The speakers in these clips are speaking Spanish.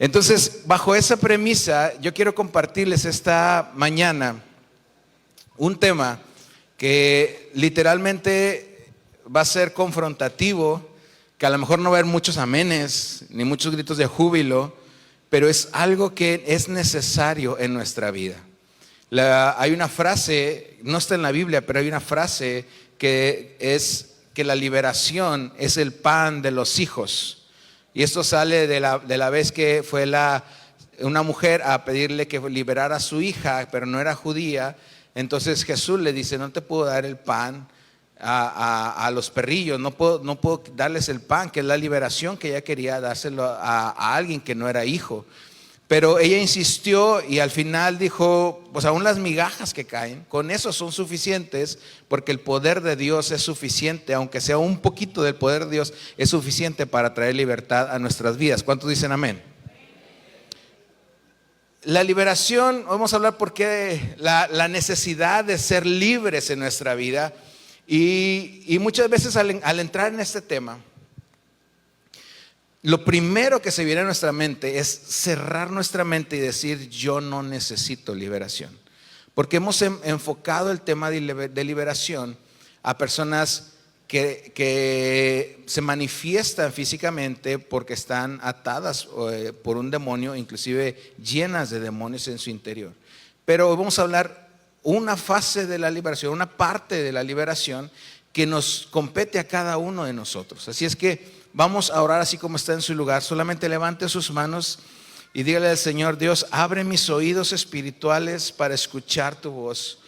Entonces, bajo esa premisa, yo quiero compartirles esta mañana un tema que literalmente va a ser confrontativo, que a lo mejor no va a haber muchos amenes, ni muchos gritos de júbilo, pero es algo que es necesario en nuestra vida. Hay una frase, no está en la Biblia, pero hay una frase que es que la liberación es el pan de los hijos. Y esto sale de la vez que fue una mujer a pedirle que liberara a su hija, pero no era judía. Entonces Jesús le dice: no te puedo dar el pan a los perrillos, no puedo darles el pan, que es la liberación, que ella quería dárselo a alguien que no era hijo. Pero ella insistió y al final dijo: pues aún las migajas que caen, con eso son suficientes, porque el poder de Dios es suficiente, aunque sea un poquito del poder de Dios, es suficiente para traer libertad a nuestras vidas. ¿Cuántos dicen amén? La liberación, vamos a hablar por qué la necesidad de ser libres en nuestra vida. Y muchas veces al entrar en este tema, lo primero que se viene a nuestra mente es cerrar nuestra mente y decir: yo no necesito liberación. Porque hemos enfocado el tema de liberación a personas que se manifiestan físicamente porque están atadas por un demonio, inclusive llenas de demonios en su interior. Pero hoy vamos a hablar una fase de la liberación, una parte de la liberación que nos compete a cada uno de nosotros. Así es que vamos a orar así como está en su lugar. Solamente levante sus manos y dígale al Señor: Dios, abre mis oídos espirituales para escuchar tu voz.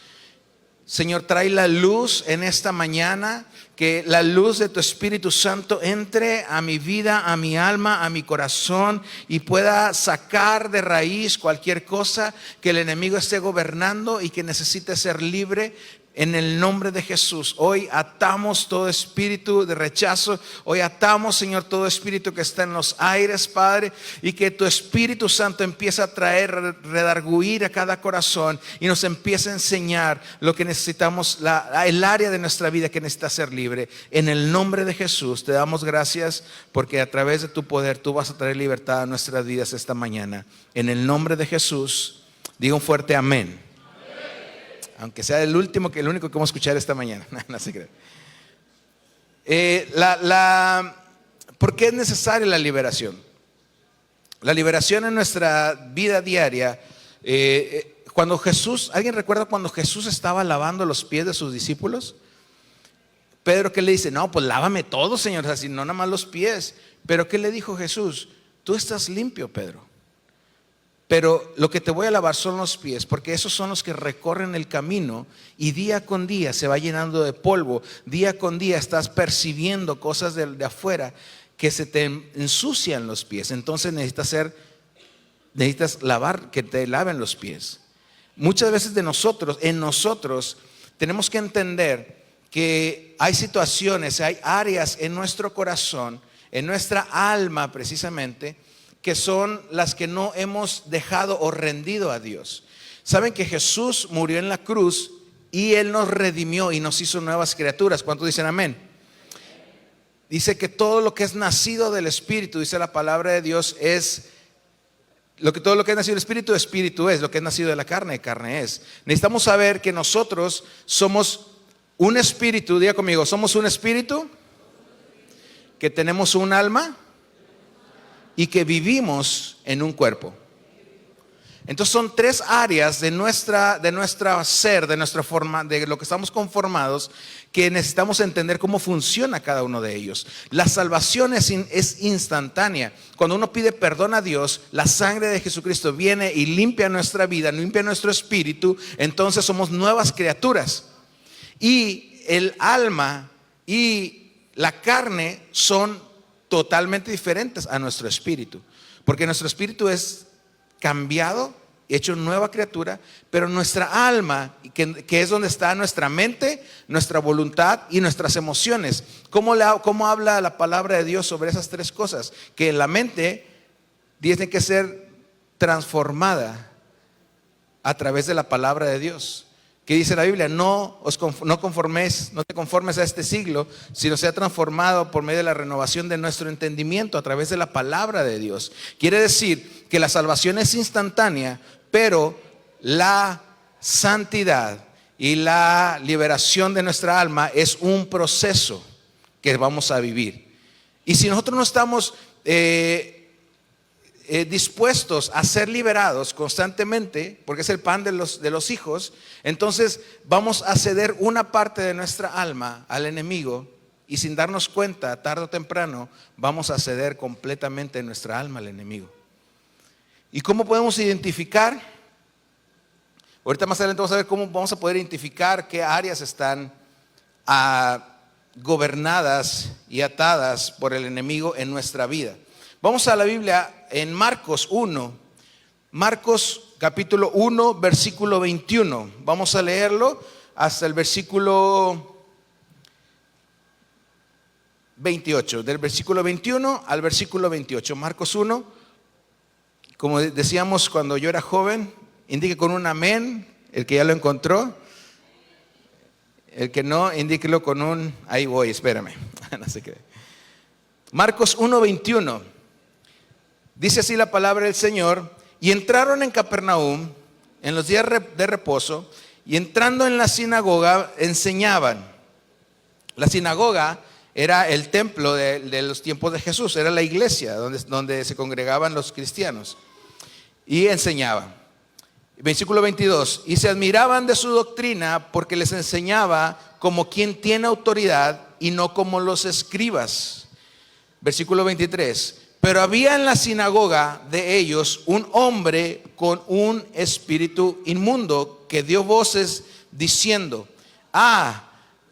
Señor, trae la luz en esta mañana, que la luz de tu Espíritu Santo entre a mi vida, a mi alma, a mi corazón, y pueda sacar de raíz cualquier cosa que el enemigo esté gobernando y que necesite ser libre. En el nombre de Jesús, hoy atamos todo espíritu de rechazo. Hoy atamos, Señor, todo espíritu que está en los aires, Padre, y que tu Espíritu Santo empiece a traer, redarguir a cada corazón y nos empiece a enseñar lo que necesitamos, el área de nuestra vida que necesita ser libre. En el nombre de Jesús te damos gracias, porque a través de tu poder tú vas a traer libertad a nuestras vidas esta mañana. En el nombre de Jesús, diga un fuerte amén. Aunque sea el único que vamos a escuchar esta mañana. No se cree. ¿Por qué es necesaria la liberación? La liberación en nuestra vida diaria. Cuando Jesús, ¿alguien recuerda cuando Jesús estaba lavando los pies de sus discípulos? Pedro, ¿qué le dice? No, pues lávame todo, Señor, así no nada más los pies. Pero ¿qué le dijo Jesús? Tú estás limpio, Pedro, pero lo que te voy a lavar son los pies, porque esos son los que recorren el camino y día con día se va llenando de polvo. Día con día estás percibiendo cosas de afuera que se te ensucian los pies. Entonces necesitas lavar, que te laven los pies. Muchas veces en nosotros tenemos que entender que hay situaciones, hay áreas en nuestro corazón, en nuestra alma precisamente, que son las que no hemos dejado o rendido a Dios. Saben que Jesús murió en la cruz y Él nos redimió y nos hizo nuevas criaturas. ¿Cuántos dicen amén? Dice que todo lo que es nacido del Espíritu, dice la palabra de Dios, todo lo que es nacido del Espíritu, Espíritu es. Lo que es nacido de la carne, carne es. Necesitamos saber que nosotros somos un espíritu. Diga conmigo: somos un espíritu, que tenemos un alma y que vivimos en un cuerpo. Entonces son tres áreas de nuestra ser, de nuestra forma, de lo que estamos conformados, que necesitamos entender cómo funciona cada uno de ellos. La salvación es instantánea. Cuando uno pide perdón a Dios, la sangre de Jesucristo viene y limpia nuestra vida, limpia nuestro espíritu. Entonces somos nuevas criaturas. Y el alma y la carne son totalmente diferentes a nuestro espíritu, porque nuestro espíritu es cambiado, hecho nueva criatura, pero nuestra alma, que es donde está nuestra mente, nuestra voluntad y nuestras emociones. ¿Cómo habla la palabra de Dios sobre esas tres cosas? Que la mente tiene que ser transformada a través de la palabra de Dios. ¿Qué dice la Biblia? No te conformes a este siglo, sino sea transformado por medio de la renovación de nuestro entendimiento a través de la palabra de Dios. Quiere decir que la salvación es instantánea, pero la santidad y la liberación de nuestra alma es un proceso que vamos a vivir. Y si nosotros no estamos dispuestos a ser liberados constantemente, porque es el pan de los hijos, entonces vamos a ceder una parte de nuestra alma al enemigo, y sin darnos cuenta, tarde o temprano, vamos a ceder completamente nuestra alma al enemigo. ¿Y cómo podemos identificar? Ahorita más adelante vamos a ver cómo vamos a poder identificar qué áreas están gobernadas y atadas por el enemigo en nuestra vida. Vamos a la Biblia en Marcos 1, Marcos capítulo 1, versículo 21. Vamos a leerlo hasta el versículo 28, del versículo 21 al versículo 28. Marcos 1, como decíamos cuando yo era joven, indique con un amén el que ya lo encontró. El que no, indíquelo con un ahí voy, espérame. No sé qué. Marcos 1:21. Dice así la palabra del Señor: y entraron en Capernaum en los días de reposo, y entrando en la sinagoga enseñaban. La sinagoga era el templo de los tiempos de Jesús, era la iglesia donde se congregaban los cristianos, y enseñaban. Versículo 22, y se admiraban de su doctrina, porque les enseñaba como quien tiene autoridad y no como los escribas. Versículo 23, pero había en la sinagoga de ellos un hombre con un espíritu inmundo, que dio voces diciendo: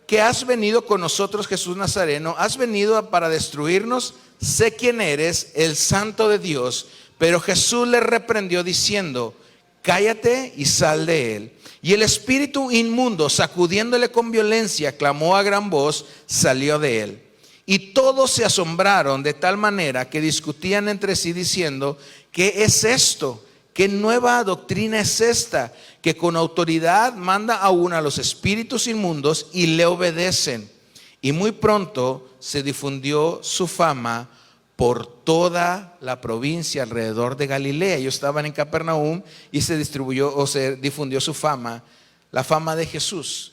¿que has venido con nosotros, Jesús Nazareno? ¿Has venido para destruirnos? Sé quién eres, el Santo de Dios. Pero Jesús le reprendió diciendo: cállate y sal de él. Y el espíritu inmundo, sacudiéndole con violencia, clamó a gran voz, salió de él. Y todos se asombraron de tal manera que discutían entre sí diciendo: ¿qué es esto? ¿Qué nueva doctrina es esta? Que con autoridad manda aún a los espíritus inmundos y le obedecen. Y muy pronto se difundió su fama por toda la provincia alrededor de Galilea. Ellos estaban en Capernaum y se difundió su fama, la fama de Jesús,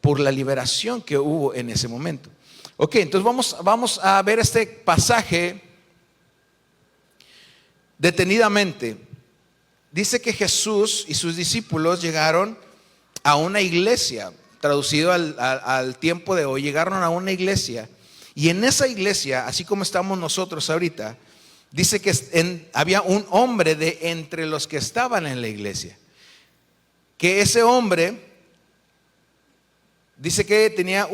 por la liberación que hubo en ese momento. Ok, entonces vamos a ver este pasaje detenidamente. Dice que Jesús y sus discípulos llegaron a una iglesia, traducido al tiempo de hoy, llegaron a una iglesia. Y en esa iglesia, así como estamos nosotros ahorita, dice que había un hombre de entre los que estaban en la iglesia. Que ese hombre, dice que tenía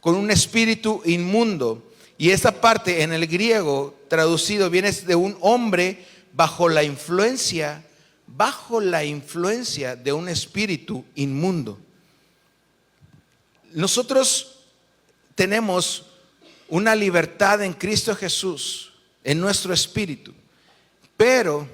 con un espíritu inmundo. Y esa parte en el griego traducido viene de un hombre bajo la influencia de un espíritu inmundo. Nosotros tenemos una libertad en Cristo Jesús, en nuestro espíritu, pero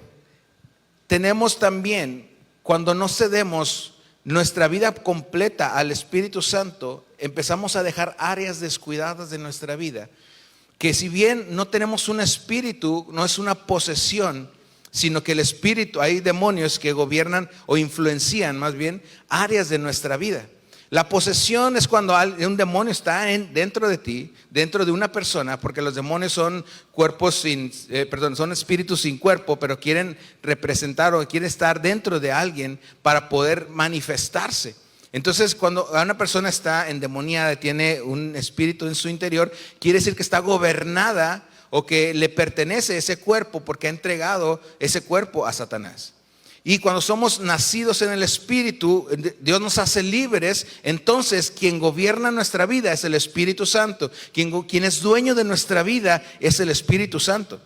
tenemos también, cuando no cedemos nuestra vida completa al Espíritu Santo, empezamos a dejar áreas descuidadas de nuestra vida, que si bien no tenemos un espíritu, no es una posesión, sino que el espíritu, hay demonios que gobiernan o influencian más bien áreas de nuestra vida. La posesión es cuando un demonio está dentro de ti, dentro de una persona, porque los demonios son son espíritus sin cuerpo, pero quieren representar o quieren estar dentro de alguien para poder manifestarse. Entonces, cuando una persona está endemoniada, tiene un espíritu en su interior, quiere decir que está gobernada o que le pertenece ese cuerpo porque ha entregado ese cuerpo a Satanás. Y cuando somos nacidos en el Espíritu, Dios nos hace libres. Entonces quien gobierna nuestra vida es el Espíritu Santo. Quien es dueño de nuestra vida es el Espíritu Santo.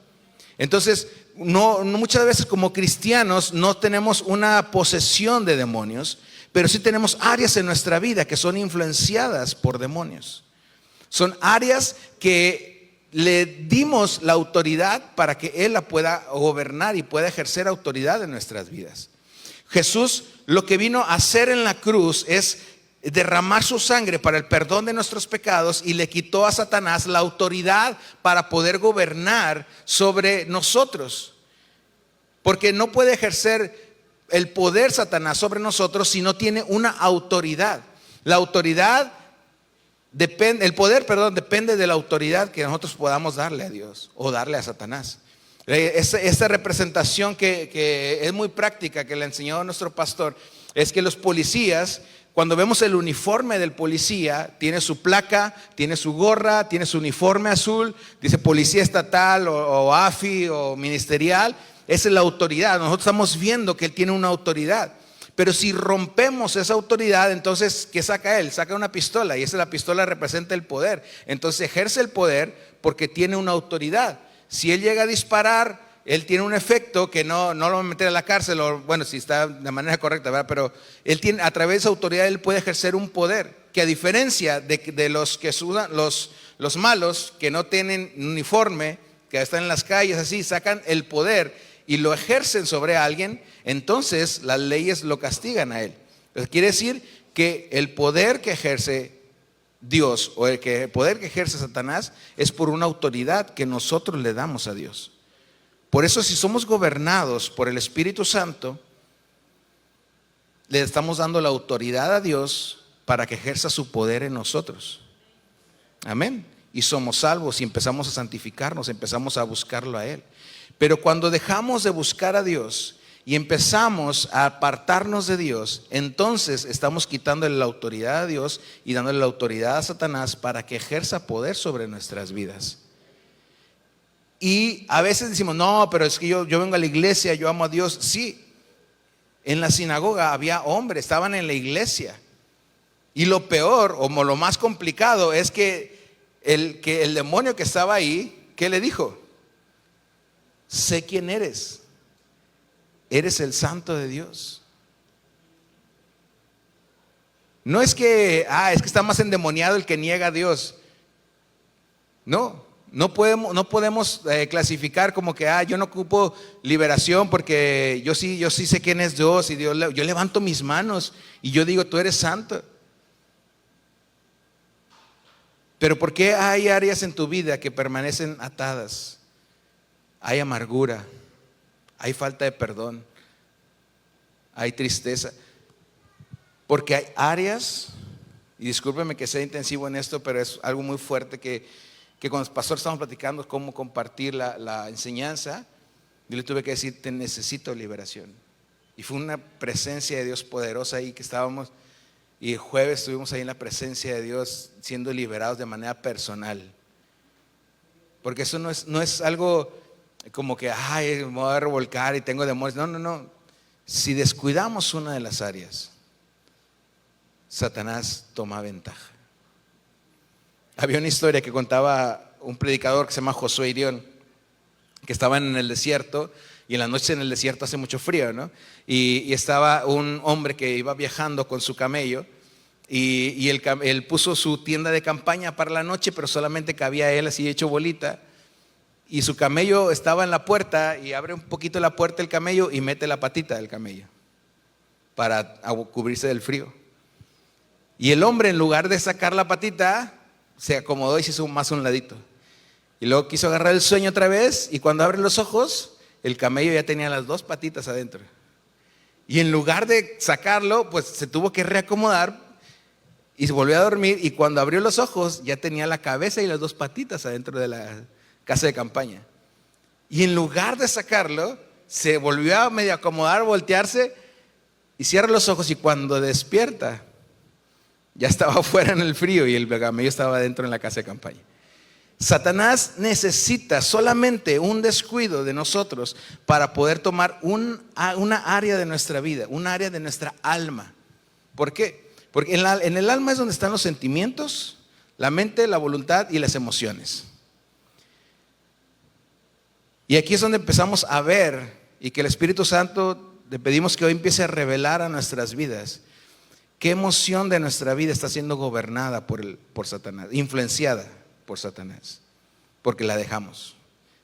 Entonces no muchas veces como cristianos no tenemos una posesión de demonios, pero sí tenemos áreas en nuestra vida que son influenciadas por demonios. Son áreas que le dimos la autoridad para que Él la pueda gobernar y pueda ejercer autoridad en nuestras vidas. Jesús lo que vino a hacer en la cruz es derramar su sangre para el perdón de nuestros pecados y le quitó a Satanás la autoridad para poder gobernar sobre nosotros. Porque no puede ejercer el poder Satanás sobre nosotros si no tiene una autoridad. La autoridad depende, el poder, perdón, depende de la autoridad que nosotros podamos darle a Dios o darle a Satanás. Esta representación que es muy práctica, que le enseñó nuestro pastor, es que los policías, cuando vemos el uniforme del policía, tiene su placa, tiene su gorra, tiene su uniforme azul, dice policía estatal o AFI o ministerial. Esa es la autoridad. Nosotros estamos viendo que él tiene una autoridad. Pero si rompemos esa autoridad, entonces, ¿qué saca él? Saca una pistola, y la pistola representa el poder. Entonces ejerce el poder porque tiene una autoridad. Si él llega a disparar, él tiene un efecto que no lo va a meter a la cárcel, o bueno, si está de manera correcta, ¿verdad? Pero él tiene, a través de esa autoridad, él puede ejercer un poder que, a diferencia de los que sudan, los malos que no tienen uniforme, que están en las calles así, sacan el poder y lo ejercen sobre alguien, entonces las leyes lo castigan a él. Entonces quiere decir que el poder que ejerce Dios o el poder que ejerce Satanás es por una autoridad que nosotros le damos a Dios. Por eso, si somos gobernados por el Espíritu Santo, le estamos dando la autoridad a Dios para que ejerza su poder en nosotros. Amén. Y somos salvos y empezamos a santificarnos, empezamos a buscarlo a Él. Pero cuando dejamos de buscar a Dios y empezamos a apartarnos de Dios, entonces estamos quitándole la autoridad a Dios y dándole la autoridad a Satanás para que ejerza poder sobre nuestras vidas. Y a veces decimos, no, pero es que yo vengo a la iglesia, yo amo a Dios. Sí, en la sinagoga había hombres, estaban en la iglesia. Y lo peor, o lo más complicado, es que el demonio que estaba ahí, ¿qué le dijo? Sé quién eres. Eres el santo de Dios. No es que, es que está más endemoniado el que niega a Dios. No podemos clasificar como que yo no ocupo liberación porque yo sí sé quién es Dios, y yo levanto mis manos y yo digo, tú eres santo. Pero ¿por qué hay áreas en tu vida que permanecen atadas? Hay amargura, hay falta de perdón, hay tristeza. Porque hay áreas, y discúlpeme que sea intensivo en esto, pero es algo muy fuerte que con los pastores estamos platicando cómo compartir la enseñanza. Yo le tuve que decir, te necesito liberación. Y fue una presencia de Dios poderosa ahí que estábamos, y el jueves estuvimos ahí en la presencia de Dios siendo liberados de manera personal. Porque eso no es algo como que me voy a revolcar y tengo demonios. No. Si descuidamos una de las áreas, Satanás toma ventaja. Había una historia que contaba un predicador que se llama Josué Irión, que estaban en el desierto, y en la noche en el desierto hace mucho frío, ¿no? Y estaba un hombre que iba viajando con su camello, y él puso su tienda de campaña para la noche, pero solamente cabía él así hecho bolita, y su camello estaba en la puerta, y abre un poquito la puerta el camello y mete la patita del camello para cubrirse del frío. Y el hombre, en lugar de sacar la patita, se acomodó y se hizo más a un ladito. Y luego quiso agarrar el sueño otra vez, y cuando abre los ojos, el camello ya tenía las dos patitas adentro. Y en lugar de sacarlo, pues se tuvo que reacomodar y se volvió a dormir, y cuando abrió los ojos ya tenía la cabeza y las dos patitas adentro de la casa de campaña. Y en lugar de sacarlo, se volvió a medio acomodar, voltearse, y cierra los ojos, y cuando despierta, ya estaba afuera en el frío y el camello estaba adentro en la casa de campaña. Satanás necesita solamente un descuido de nosotros para poder tomar una área de nuestra vida, un área de nuestra alma. ¿Por qué? Porque en el alma es donde están los sentimientos, la mente, la voluntad y las emociones. Y aquí es donde empezamos a ver, y que el Espíritu Santo le pedimos que hoy empiece a revelar a nuestras vidas qué emoción de nuestra vida está siendo gobernada por Satanás, influenciada por Satanás, porque la dejamos,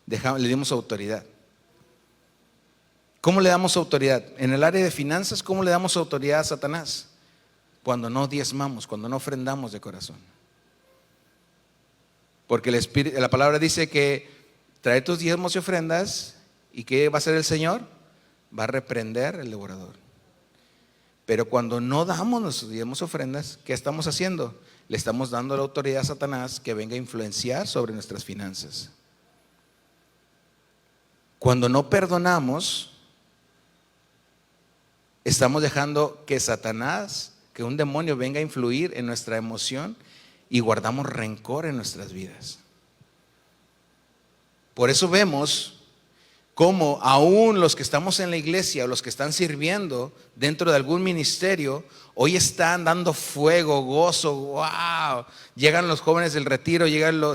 le dimos autoridad. ¿Cómo le damos autoridad? En el área de finanzas, ¿cómo le damos autoridad a Satanás? cuando no diezmamos, cuando no ofrendamos de corazón. Porque la palabra dice que trae tus diezmos y ofrendas, ¿y qué va a hacer el Señor? Va a reprender el devorador. Pero cuando no damos nuestros diezmos y ofrendas, ¿qué estamos haciendo? Le estamos dando la autoridad a Satanás que venga a influenciar sobre nuestras finanzas. Cuando no perdonamos, estamos dejando que Satanás, que un demonio venga a influir en nuestra emoción, y guardamos rencor en nuestras vidas. Por eso vemos cómo aún los que estamos en la iglesia o los que están sirviendo dentro de algún ministerio, hoy están dando fuego, gozo, wow. Llegan los jóvenes del retiro,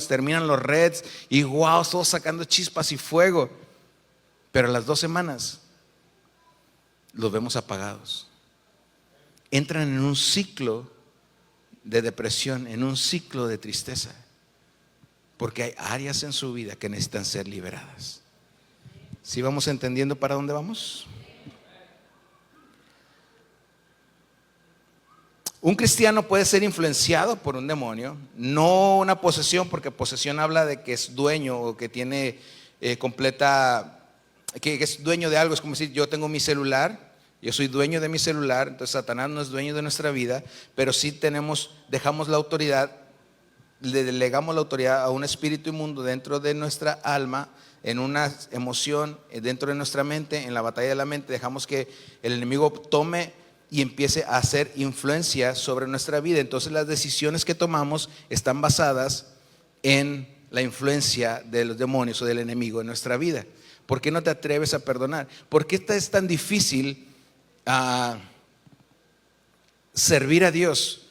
terminan los reds y wow, todos sacando chispas y fuego. Pero a las 2 semanas los vemos apagados. Entran en un ciclo de depresión, en un ciclo de tristeza, porque hay áreas en su vida que necesitan ser liberadas. ¿Sí vamos entendiendo para dónde vamos? Un cristiano puede ser influenciado por un demonio, no una posesión, porque posesión habla de que es dueño o que tiene que es dueño de algo. Es como decir, yo tengo mi celular, yo soy dueño de mi celular, entonces Satanás no es dueño de nuestra vida, pero sí dejamos la autoridad, le delegamos la autoridad a un espíritu inmundo dentro de nuestra alma, en una emoción, dentro de nuestra mente, en la batalla de la mente. Dejamos que el enemigo tome y empiece a hacer influencia sobre nuestra vida. Entonces las decisiones que tomamos están basadas en la influencia de los demonios o del enemigo en nuestra vida. ¿Por qué no te atreves a perdonar? ¿Por qué es tan difícil servir a Dios?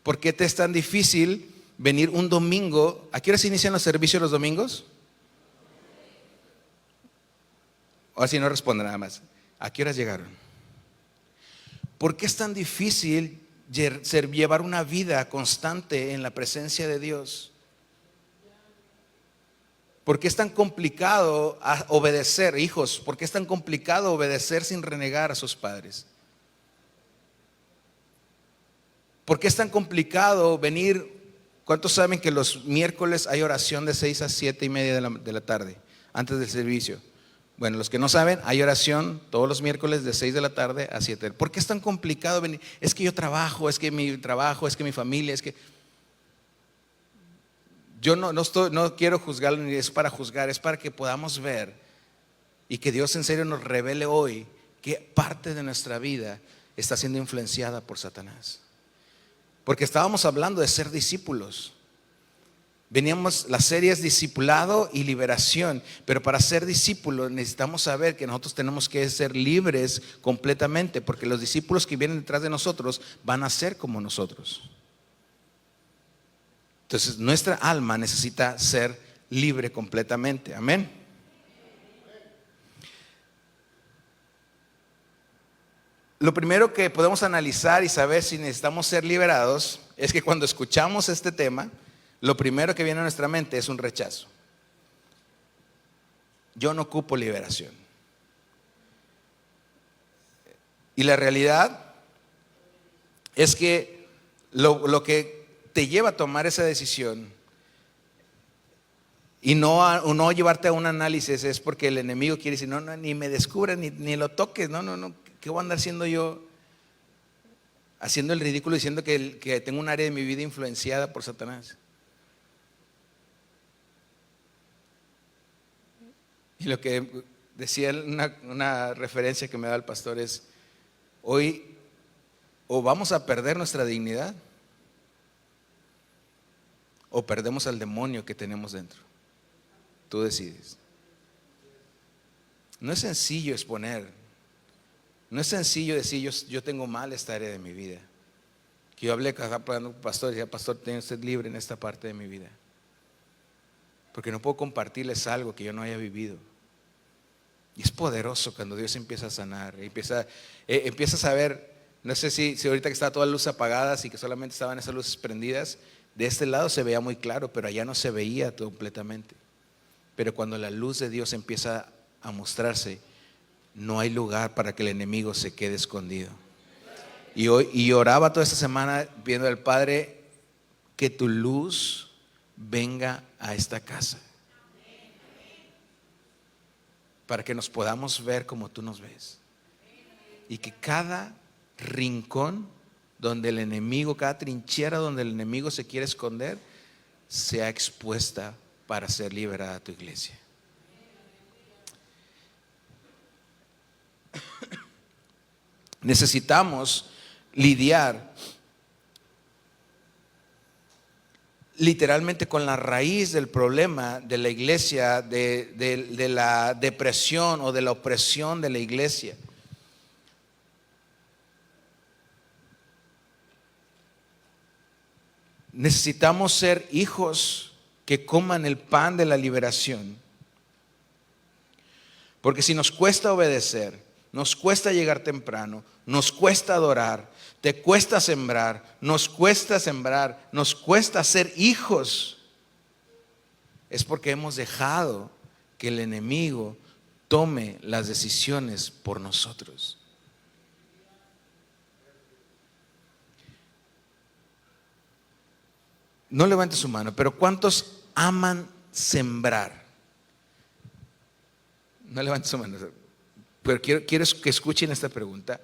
¿Por qué te es tan difícil venir un domingo? ¿A qué hora se inician los servicios los domingos? O así no responde nada más. ¿A qué horas llegaron? ¿Por qué es tan difícil llevar una vida constante en la presencia de Dios? ¿Por qué es tan complicado obedecer, hijos? ¿Por qué es tan complicado obedecer sin renegar a sus padres? ¿Por qué es tan complicado venir? ¿Cuántos saben que los miércoles hay oración de 6 a 7 y media de la tarde, antes del servicio? Bueno, los que no saben, hay oración todos los miércoles de 6 de la tarde a 7. ¿Por qué es tan complicado venir? Es que yo trabajo, es que mi trabajo, es que mi familia, es que... Yo no quiero juzgar, ni es para juzgar, es para que podamos ver y que Dios en serio nos revele hoy qué parte de nuestra vida está siendo influenciada por Satanás. Porque estábamos hablando de ser discípulos. Veníamos, la serie es discipulado y liberación, pero para ser discípulos necesitamos saber que nosotros tenemos que ser libres completamente, porque los discípulos que vienen detrás de nosotros van a ser como nosotros. Entonces nuestra alma necesita ser libre completamente. Amén. Lo primero que podemos analizar y saber si necesitamos ser liberados es que cuando escuchamos este tema, lo primero que viene a nuestra mente es un rechazo. Yo no ocupo liberación. Y la realidad es que lo que te lleva a tomar esa decisión y no llevarte a un análisis es porque el enemigo quiere decir, no, ni me descubra, ni lo toques, no, ¿qué voy a andar haciendo yo? Haciendo el ridículo, diciendo que tengo un área de mi vida influenciada por Satanás. Y lo que decía una referencia que me da el pastor es, hoy o vamos a perder nuestra dignidad o perdemos al demonio que tenemos dentro. Tú decides. No es sencillo exponer, no es sencillo decir yo tengo mal esta área de mi vida. Que yo hablé con un pastor y decía, pastor, tiene usted libre en esta parte de mi vida, porque no puedo compartirles algo que yo no haya vivido. Y es poderoso cuando Dios empieza a sanar, empieza a ver. No sé si ahorita que está toda la luz apagadas y que solamente estaban esas luces prendidas, de este lado se veía muy claro, pero allá no se veía completamente. Pero cuando la luz de Dios empieza a mostrarse, no hay lugar para que el enemigo se quede escondido. Y oraba toda esta semana viendo al Padre, que tu luz venga a esta casa, para que nos podamos ver como tú nos ves, y que cada rincón donde el enemigo, cada trinchera donde el enemigo se quiere esconder, sea expuesta para ser liberada tu iglesia. Necesitamos lidiar literalmente con la raíz del problema de la iglesia, de la depresión o de la opresión de la iglesia. Necesitamos ser hijos que coman el pan de la liberación. Porque si nos cuesta obedecer, nos cuesta llegar temprano, nos cuesta adorar, te cuesta sembrar, nos cuesta ser hijos, es porque hemos dejado que el enemigo tome las decisiones por nosotros. No levante su mano, pero ¿cuántos aman sembrar? No levante su mano, pero quiero que escuchen esta pregunta,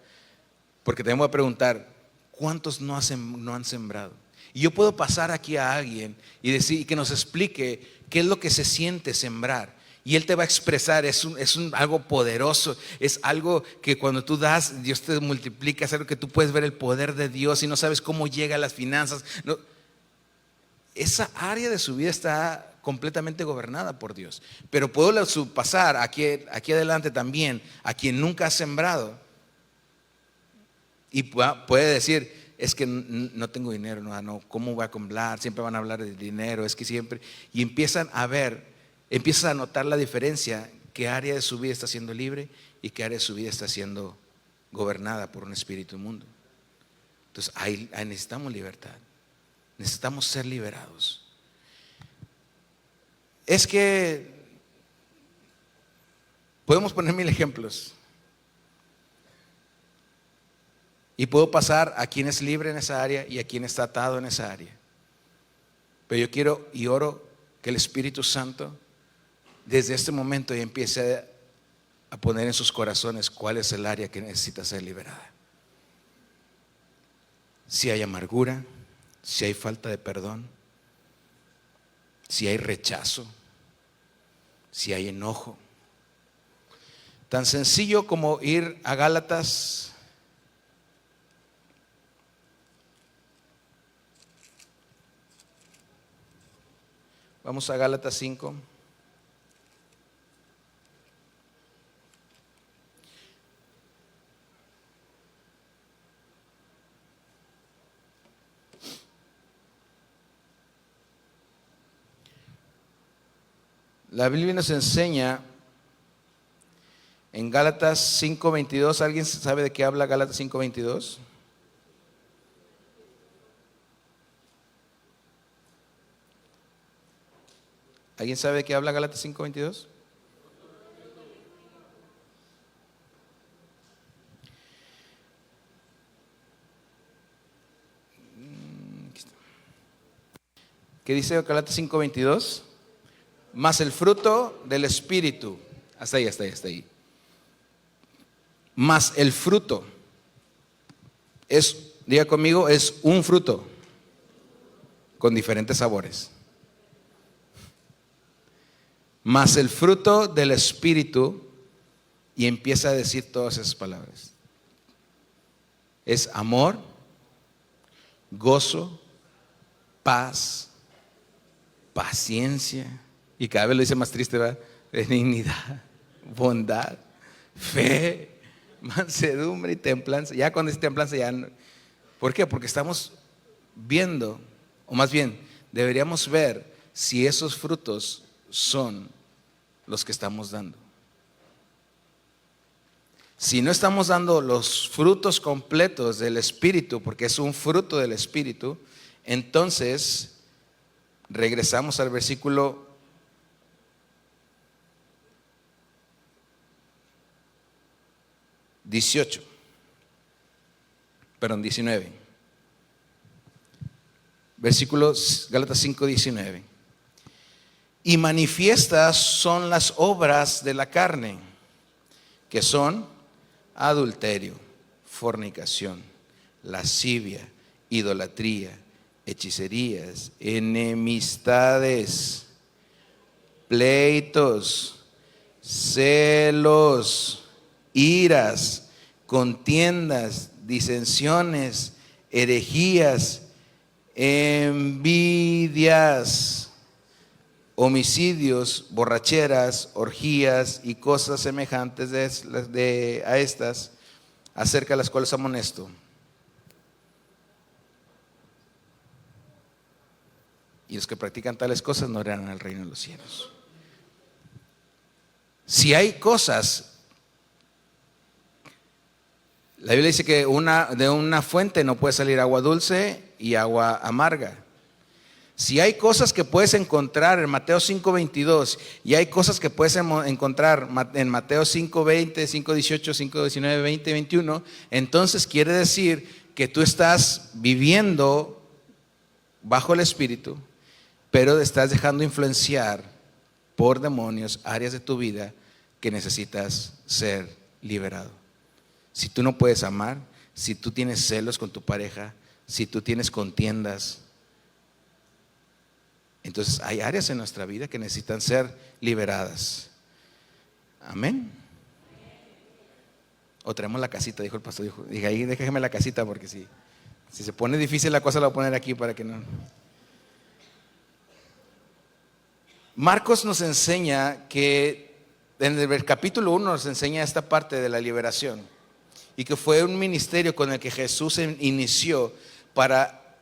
porque te voy a preguntar, ¿cuántos no han sembrado? Y yo puedo pasar aquí a alguien y decir, que nos explique qué es lo que se siente sembrar. Y él te va a expresar, es algo poderoso, es algo que cuando tú das, Dios te multiplica, es algo que tú puedes ver el poder de Dios y no sabes cómo llega a las finanzas. No, esa área de su vida está completamente gobernada por Dios. Pero puedo pasar aquí adelante también a quien nunca ha sembrado y puede decir, es que no tengo dinero, no, ¿cómo voy a comprar? Siempre van a hablar de dinero, es que siempre. Y empiezan a notar la diferencia, qué área de su vida está siendo libre y qué área de su vida está siendo gobernada por un espíritu inmundo. Entonces ahí necesitamos libertad. Necesitamos ser liberados. Es que podemos poner 1000 ejemplos. Y puedo pasar a quien es libre en esa área y a quien está atado en esa área. Pero yo quiero y oro que el Espíritu Santo desde este momento ya empiece a poner en sus corazones cuál es el área que necesita ser liberada. Si hay amargura, si hay falta de perdón, si hay rechazo, si hay enojo. Tan sencillo como ir a Gálatas. Vamos a Gálatas 5. La Biblia nos enseña en Gálatas 5:22. ¿Alguien sabe de qué habla Gálatas 5:22? ¿Alguien sabe de qué habla Gálatas 5:22? ¿Qué dice Gálatas 5:22? Más el fruto del Espíritu. Hasta ahí. Más el fruto. Diga conmigo, es un fruto con diferentes sabores. Más el fruto del Espíritu, y empieza a decir todas esas palabras. Es amor, gozo, paz, paciencia, y cada vez lo dice más triste, ¿verdad? Benignidad, bondad, fe, mansedumbre y templanza. Ya cuando dice templanza ya no. ¿Por qué? Porque estamos viendo, o más bien deberíamos ver si esos frutos son los que estamos dando. Si no estamos dando los frutos completos del Espíritu, porque es un fruto del Espíritu, entonces regresamos al versículo 18. Perdón, 19. Versículos Gálatas 5:19. Y manifiestas son las obras de la carne, que son adulterio, fornicación, lascivia, idolatría, hechicerías, enemistades, pleitos, celos, iras, contiendas, disensiones, herejías, envidias, homicidios, borracheras, orgías y cosas semejantes a estas, acerca de las cuales amonesto. Y los que practican tales cosas no heredarán el reino de los cielos. Si hay cosas, la Biblia dice que de una fuente no puede salir agua dulce y agua amarga. Si hay cosas que puedes encontrar en Mateo 5:22 y hay cosas que puedes encontrar en Mateo 5:20, 5:18, 5:19, 20, 21, entonces quiere decir que tú estás viviendo bajo el Espíritu, pero estás dejando influenciar por demonios áreas de tu vida que necesitas ser liberado. Si tú no puedes amar, si tú tienes celos con tu pareja, si tú tienes contiendas, entonces hay áreas en nuestra vida que necesitan ser liberadas. Amén. O traemos la casita, dijo el pastor. Dije, ahí déjeme la casita, porque si se pone difícil la cosa la voy a poner aquí para que no. Marcos nos enseña que en el capítulo 1 nos enseña esta parte de la liberación, y que fue un ministerio con el que Jesús inició para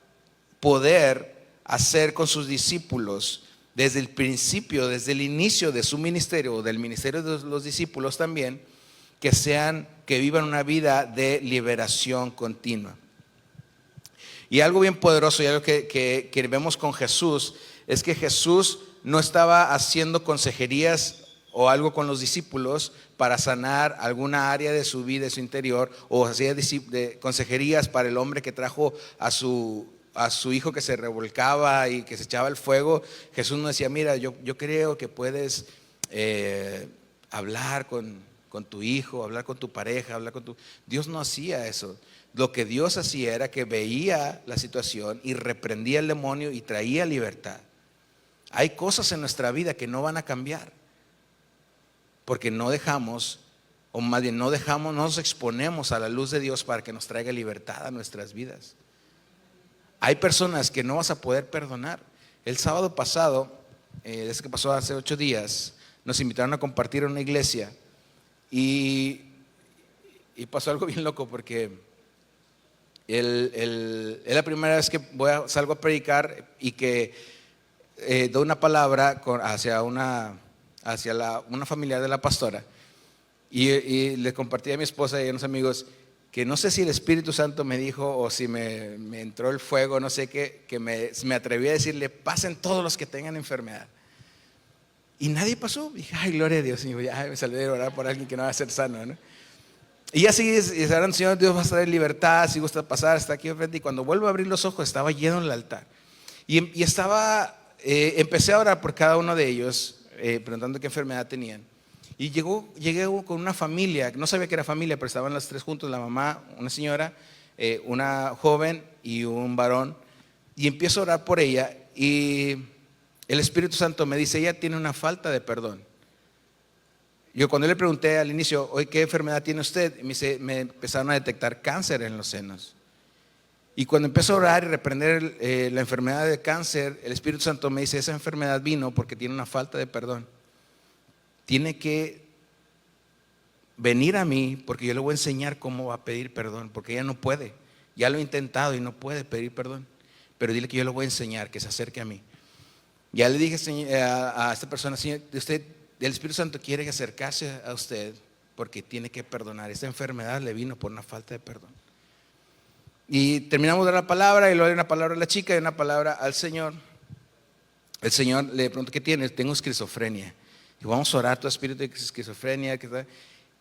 poder hacer con sus discípulos desde el principio, desde el inicio de su ministerio, o del ministerio de los discípulos también, que vivan una vida de liberación continua. Y algo bien poderoso, y algo que vemos con Jesús, es que Jesús no estaba haciendo consejerías o algo con los discípulos para sanar alguna área de su vida, de su interior, o hacía consejerías para el hombre que trajo a su hijo que se revolcaba y que se echaba al fuego. Jesús no decía, mira, yo creo que puedes hablar con tu hijo, hablar con tu pareja, Dios no hacía eso. Lo que Dios hacía era que veía la situación y reprendía el demonio y traía libertad. Hay cosas en nuestra vida que no van a cambiar, porque no dejamos, o más bien no nos exponemos a la luz de Dios para que nos traiga libertad a nuestras vidas. Hay personas que no vas a poder perdonar. El sábado pasado, desde que pasó hace 8 días, nos invitaron a compartir en una iglesia y pasó algo bien loco, porque es la primera vez que salgo a predicar y que doy una palabra hacia una familiar de la pastora, y le compartí a mi esposa y a unos amigos que no sé si el Espíritu Santo me dijo o si me entró el fuego, no sé qué, que me atreví a decirle, pasen todos los que tengan enfermedad. Y nadie pasó. Dije, ay, gloria a Dios. Y ya me salí de orar por alguien que no va a ser sano, ¿no? Y así dijeron, Señor, Dios va a traer libertad, si gusta pasar, está aquí enfrente. Y cuando vuelvo a abrir los ojos, estaba lleno el altar. Y empecé a orar por cada uno de ellos, preguntando qué enfermedad tenían. Y llegué con una familia, no sabía que era familia, pero estaban las 3 juntos, la mamá, una señora, una joven y un varón. Y empiezo a orar por ella, y el Espíritu Santo me dice, ella tiene una falta de perdón. Yo cuando le pregunté al inicio, oye, ¿qué enfermedad tiene usted? Me empezaron a detectar cáncer en los senos. Y cuando empiezo a orar y reprender la enfermedad de cáncer, el Espíritu Santo me dice, esa enfermedad vino porque tiene una falta de perdón. Tiene que venir a mí porque yo le voy a enseñar cómo va a pedir perdón, porque ella no puede. Ya lo he intentado y no puede pedir perdón. Pero dile que yo le voy a enseñar, que se acerque a mí. Ya le dije a esta persona, Señor, el Espíritu Santo quiere acercarse a usted porque tiene que perdonar. Esta enfermedad le vino por una falta de perdón. Y terminamos de dar la palabra, y luego hay una palabra a la chica y una palabra al Señor. El Señor le preguntó, ¿qué tienes? Tengo esquizofrenia. Y vamos a orar tu espíritu de esquizofrenia.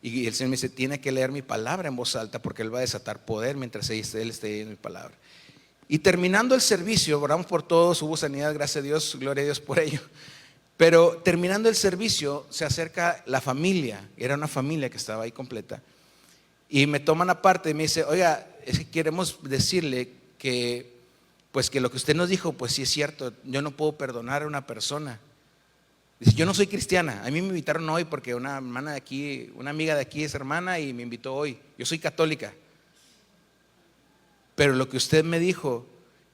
Y el Señor me dice, tiene que leer mi palabra en voz alta porque Él va a desatar poder mientras Él esté en mi palabra. Y terminando el servicio, oramos por todos, hubo sanidad, gracias a Dios, gloria a Dios por ello. Pero terminando el servicio, se acerca la familia, era una familia que estaba ahí completa. Y me toman aparte y me dice, oiga, es que queremos decirle que, pues que lo que usted nos dijo, pues sí es cierto, yo no puedo perdonar a una persona. Dice, yo no soy cristiana, a mí me invitaron hoy porque una hermana de aquí, una amiga de aquí es hermana y me invitó hoy. Yo soy católica. Pero lo que usted me dijo,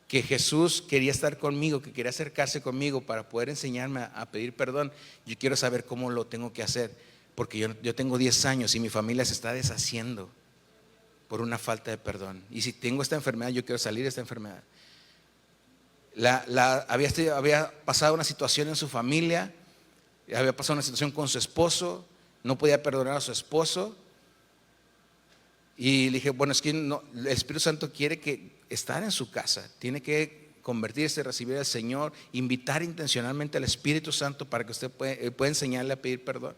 que Jesús quería estar conmigo, que quería acercarse conmigo para poder enseñarme a pedir perdón, yo quiero saber cómo lo tengo que hacer, porque yo tengo 10 años y mi familia se está deshaciendo por una falta de perdón. Y si tengo esta enfermedad, yo quiero salir de esta enfermedad. Había pasado una situación en su familia, había pasado una situación con su esposo, no podía perdonar a su esposo. Y le dije, bueno, es que no, el Espíritu Santo quiere que estar en su casa, tiene que convertirse, recibir al Señor, invitar intencionalmente al Espíritu Santo para que usted pueda enseñarle a pedir perdón.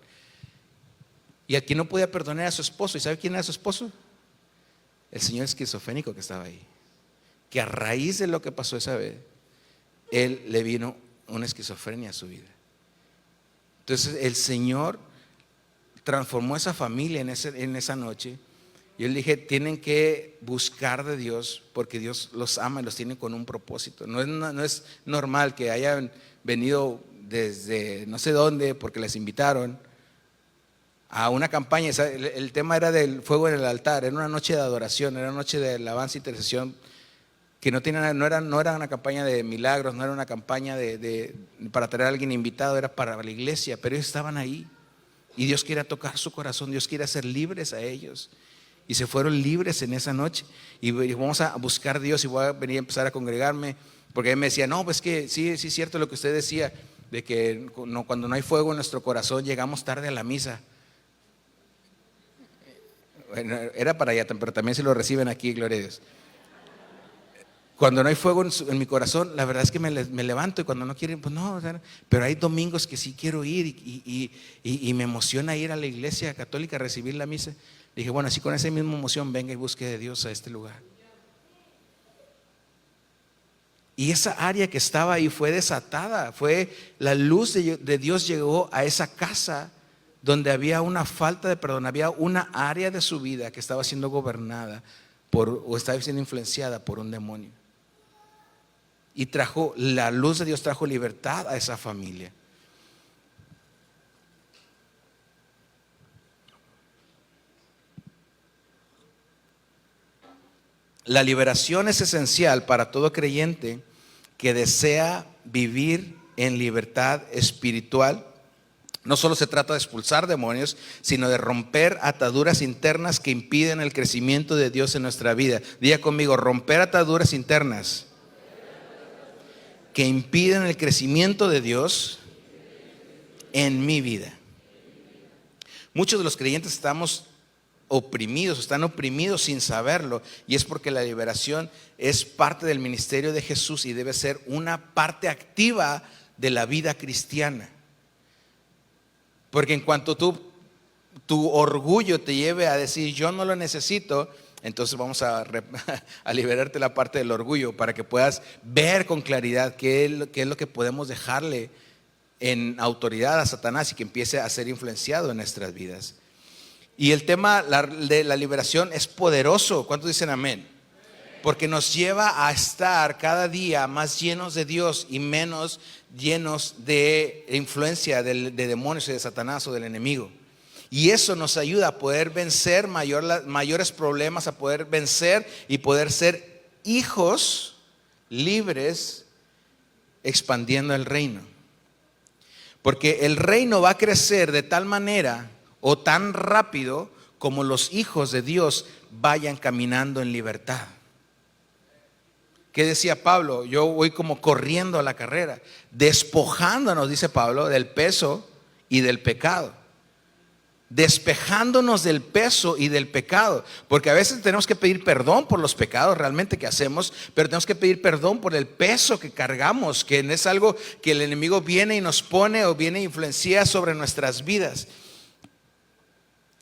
Y aquí no podía perdonar a su esposo. ¿Y sabe quién era su esposo? El señor esquizofrénico que estaba ahí, que a raíz de lo que pasó esa vez, él le vino una esquizofrenia a su vida. Entonces el Señor transformó esa familia en esa noche. Yo le dije, tienen que buscar de Dios porque Dios los ama y los tiene con un propósito. No es normal que hayan venido desde no sé dónde porque les invitaron a una campaña. El tema era del fuego en el altar, era una noche de adoración, era una noche de alabanza e intercesión que no era una campaña de milagros, no era una campaña para traer a alguien invitado, era para la iglesia, pero ellos estaban ahí y Dios quiere tocar su corazón, Dios quiere hacer libres a ellos. Y se fueron libres en esa noche. Y vamos a buscar a Dios y voy a venir a empezar a congregarme. Porque él me decía, no, pues que sí es cierto lo que usted decía, de que cuando no hay fuego en nuestro corazón llegamos tarde a la misa. Bueno, era para allá, pero también se lo reciben aquí, gloria a Dios. Cuando no hay fuego en mi corazón, la verdad es que me levanto y cuando no quiero, pues no, pero hay domingos que sí quiero ir y me emociona ir a la iglesia católica a recibir la misa. Dije, bueno, así con esa misma emoción venga y busque de Dios a este lugar. Y esa área que estaba ahí fue desatada, fue la luz de Dios llegó a esa casa donde había una falta de perdón, había una área de su vida que estaba siendo gobernada o estaba siendo influenciada por un demonio. Y la luz de Dios trajo libertad a esa familia. La liberación es esencial para todo creyente que desea vivir en libertad espiritual. No solo se trata de expulsar demonios, sino de romper ataduras internas que impiden el crecimiento de Dios en nuestra vida. Diga conmigo, romper ataduras internas que impiden el crecimiento de Dios en mi vida. Muchos de los creyentes están oprimidos sin saberlo, y es porque la liberación es parte del ministerio de Jesús y debe ser una parte activa de la vida cristiana. Porque en cuanto tu orgullo te lleve a decir yo no lo necesito, entonces vamos a liberarte la parte del orgullo para que puedas ver con claridad qué es lo que podemos dejarle en autoridad a Satanás y que empiece a ser influenciado en nuestras vidas. Y el tema de la liberación es poderoso. ¿Cuántos dicen amén? Porque nos lleva a estar cada día más llenos de Dios y menos llenos de influencia de demonios y de Satanás o del enemigo. Y eso nos ayuda a poder vencer mayores problemas, a poder vencer y poder ser hijos libres expandiendo el reino. Porque el reino va a crecer de tal manera o tan rápido como los hijos de Dios vayan caminando en libertad. ¿Qué decía Pablo? Yo voy como corriendo a la carrera, despojándonos, dice Pablo, del peso y del pecado. Despejándonos del peso y del pecado. Porque a veces tenemos que pedir perdón por los pecados realmente que hacemos, pero tenemos que pedir perdón por el peso que cargamos, que no es algo que el enemigo viene y nos pone o viene e influencia sobre nuestras vidas.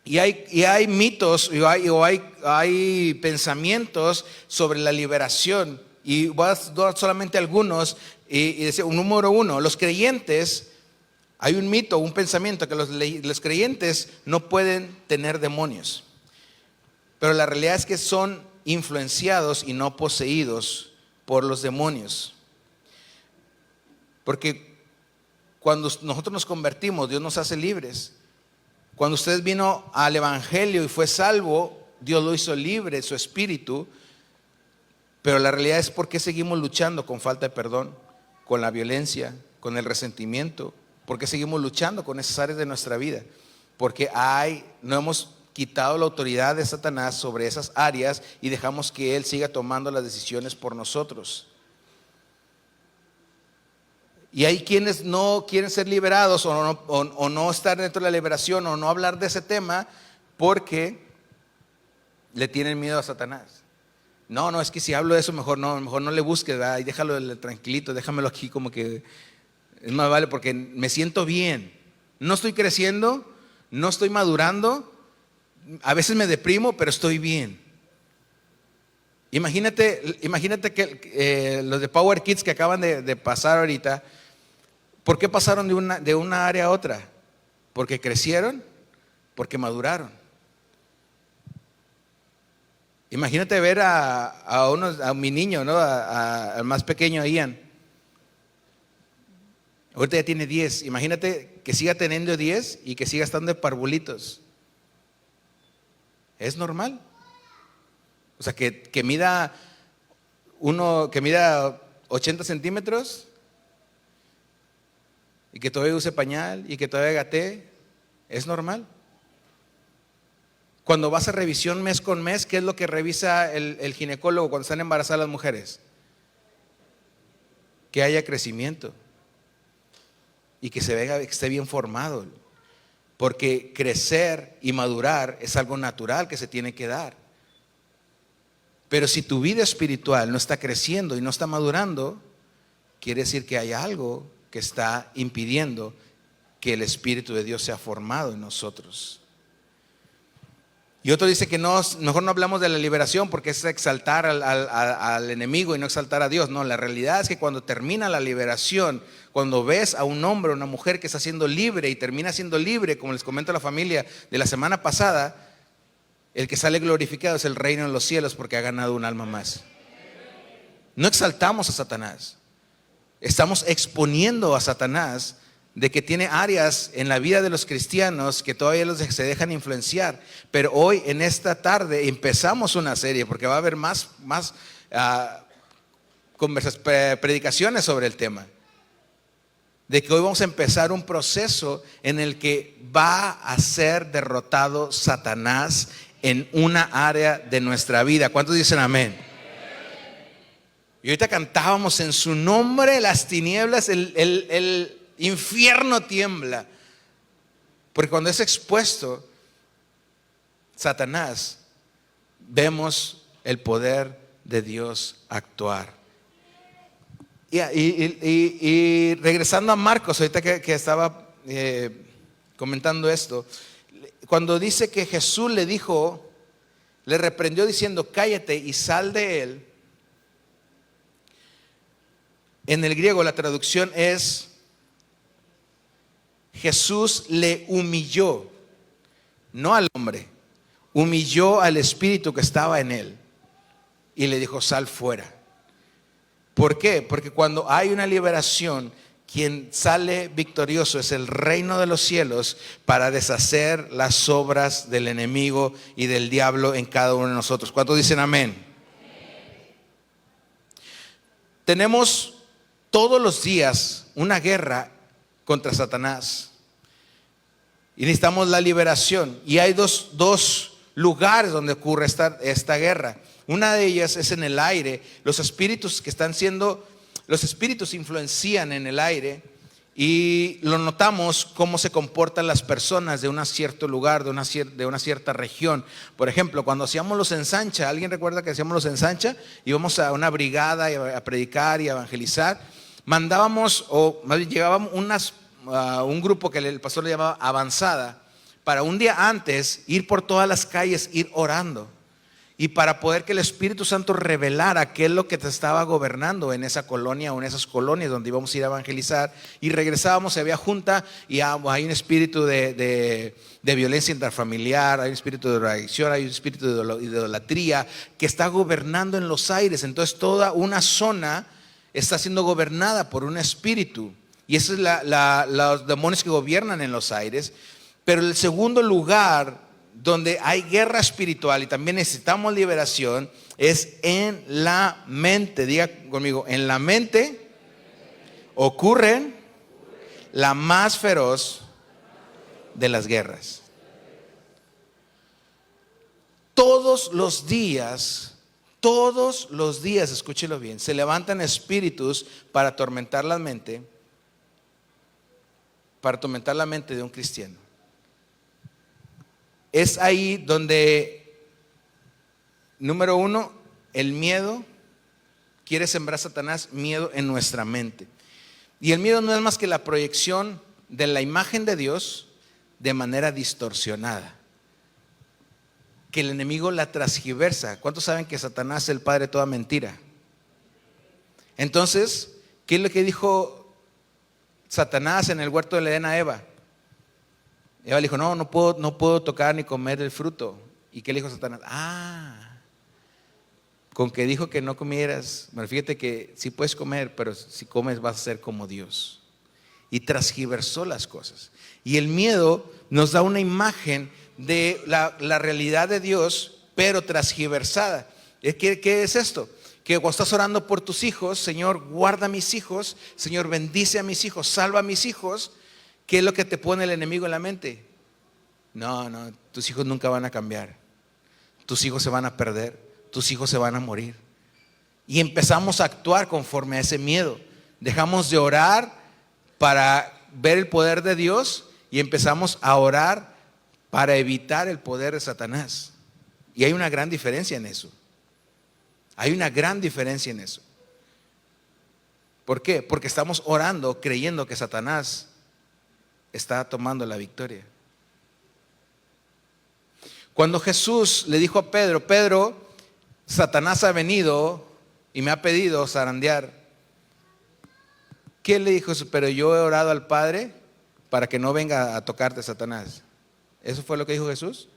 Y hay mitos hay pensamientos sobre la liberación. Y voy a dar solamente algunos. Y decir, número uno, los creyentes, hay un mito, un pensamiento que los creyentes no pueden tener demonios. Pero la realidad es que son influenciados y no poseídos por los demonios. Porque cuando nosotros nos convertimos, Dios nos hace libres. Cuando usted vino al evangelio y fue salvo, Dios lo hizo libre, su espíritu. Pero la realidad es por qué seguimos luchando con falta de perdón, con la violencia, con el resentimiento. ¿Por qué seguimos luchando con esas áreas de nuestra vida? Porque no hemos quitado la autoridad de Satanás sobre esas áreas y dejamos que él siga tomando las decisiones por nosotros. Y hay quienes no quieren ser liberados o no estar dentro de la liberación o no hablar de ese tema porque le tienen miedo a Satanás. No, es que si hablo de eso mejor no le busques, ¿verdad? Y déjalo tranquilito, déjamelo aquí como que es más vale porque me siento bien. No estoy creciendo, no estoy madurando, a veces me deprimo, pero estoy bien. Imagínate que los de Power Kids que acaban de pasar ahorita, ¿por qué pasaron de una área a otra? Porque crecieron, porque maduraron. Imagínate ver a mi niño, ¿no? Al más pequeño, Ian. Ahorita ya tiene 10. Imagínate que siga teniendo 10 y que siga estando de parvulitos. ¿Es normal? O sea, que mida 80 centímetros y que todavía use pañal y que todavía gatee, ¿es normal? Cuando vas a revisión mes con mes, ¿qué es lo que revisa el ginecólogo cuando están embarazadas las mujeres? Que haya crecimiento y que que esté bien formado, porque crecer y madurar es algo natural que se tiene que dar. Pero si tu vida espiritual no está creciendo y no está madurando, quiere decir que hay algo que está impidiendo que el Espíritu de Dios sea formado en nosotros. Y otro dice que mejor no hablamos de la liberación porque es exaltar al enemigo y no exaltar a Dios. No, la realidad es que cuando termina la liberación, cuando ves a un hombre o una mujer que está siendo libre y termina siendo libre, como les comento a la familia de la semana pasada, el que sale glorificado es el reino de los cielos porque ha ganado un alma más. No exaltamos a Satanás, estamos exponiendo a Satanás de que tiene áreas en la vida de los cristianos que todavía se dejan influenciar. Pero hoy en esta tarde empezamos una serie porque va a haber más predicaciones sobre el tema. De que hoy vamos a empezar un proceso en el que va a ser derrotado Satanás en una área de nuestra vida. ¿Cuántos dicen amén? Y ahorita cantábamos en su nombre las tinieblas, el infierno tiembla. Porque cuando es expuesto Satanás, vemos el poder de Dios actuar. Y regresando a Marcos, ahorita que estaba comentando esto, cuando dice que Jesús le reprendió diciendo cállate y sal de él, en el griego la traducción es Jesús le humilló, no al hombre, humilló al espíritu que estaba en él y le dijo sal fuera. ¿Por qué? Porque cuando hay una liberación, quien sale victorioso es el reino de los cielos para deshacer las obras del enemigo y del diablo en cada uno de nosotros. ¿Cuántos dicen amén? Tenemos todos los días una guerra contra Satanás y necesitamos la liberación. Y hay dos lugares donde ocurre esta guerra. Una de ellas es en el aire. Los espíritus influencian en el aire y lo notamos cómo se comportan las personas de un cierto lugar, de una cierta región. Por ejemplo, cuando hacíamos los ensancha, ¿alguien recuerda que hacíamos los ensancha? Íbamos a una brigada a predicar y a evangelizar. Mandábamos, o más bien llegábamos un grupo que el pastor le llamaba avanzada, para un día antes ir por todas las calles, ir orando. Y para poder que el Espíritu Santo revelara qué es lo que te estaba gobernando en esa colonia o en esas colonias donde íbamos a ir a evangelizar. Y regresábamos, había junta y hay un espíritu de violencia intrafamiliar, hay un espíritu de drogadicción, hay un espíritu de idolatría que está gobernando en los aires. Entonces toda una zona está siendo gobernada por un espíritu. Y esos es los demonios que gobiernan en los aires. Pero el segundo lugar donde hay guerra espiritual y también necesitamos liberación es en la mente. Diga conmigo, en la mente ocurren la más feroz de las guerras. Todos los días, escúchelo bien, se levantan espíritus para atormentar la mente de un cristiano. Es ahí donde, número uno, el miedo, quiere sembrar Satanás miedo en nuestra mente. Y el miedo no es más que la proyección de la imagen de Dios de manera distorsionada. Que el enemigo la transgiversa. ¿Cuántos saben que Satanás es el padre de toda mentira? Entonces, ¿qué es lo que dijo Satanás en el huerto del Edén a Eva? Eva le dijo, no puedo tocar ni comer el fruto. ¿Y qué le dijo Satanás? Con que dijo que no comieras. Bueno, fíjate que sí puedes comer, pero si comes vas a ser como Dios. Y transgiversó las cosas. Y el miedo nos da una imagen de la realidad de Dios, pero transgiversada. ¿Qué es esto? Que cuando estás orando por tus hijos, Señor, guarda a mis hijos, Señor, bendice a mis hijos, salva a mis hijos. ¿Qué es lo que te pone el enemigo en la mente? No, tus hijos nunca van a cambiar. Tus hijos se van a perder. Tus hijos se van a morir. Y empezamos a actuar conforme a ese miedo. Dejamos de orar para ver el poder de Dios y empezamos a orar para evitar el poder de Satanás. Y hay una gran diferencia en eso. Hay una gran diferencia en eso. ¿Por qué? Porque estamos orando creyendo que Satanás está tomando la victoria. Cuando Jesús le dijo a Pedro, Pedro, Satanás ha venido y me ha pedido zarandear. ¿Qué le dijo? Pero yo he orado al Padre para que no venga a tocarte Satanás. ¿Eso fue lo que dijo Jesús?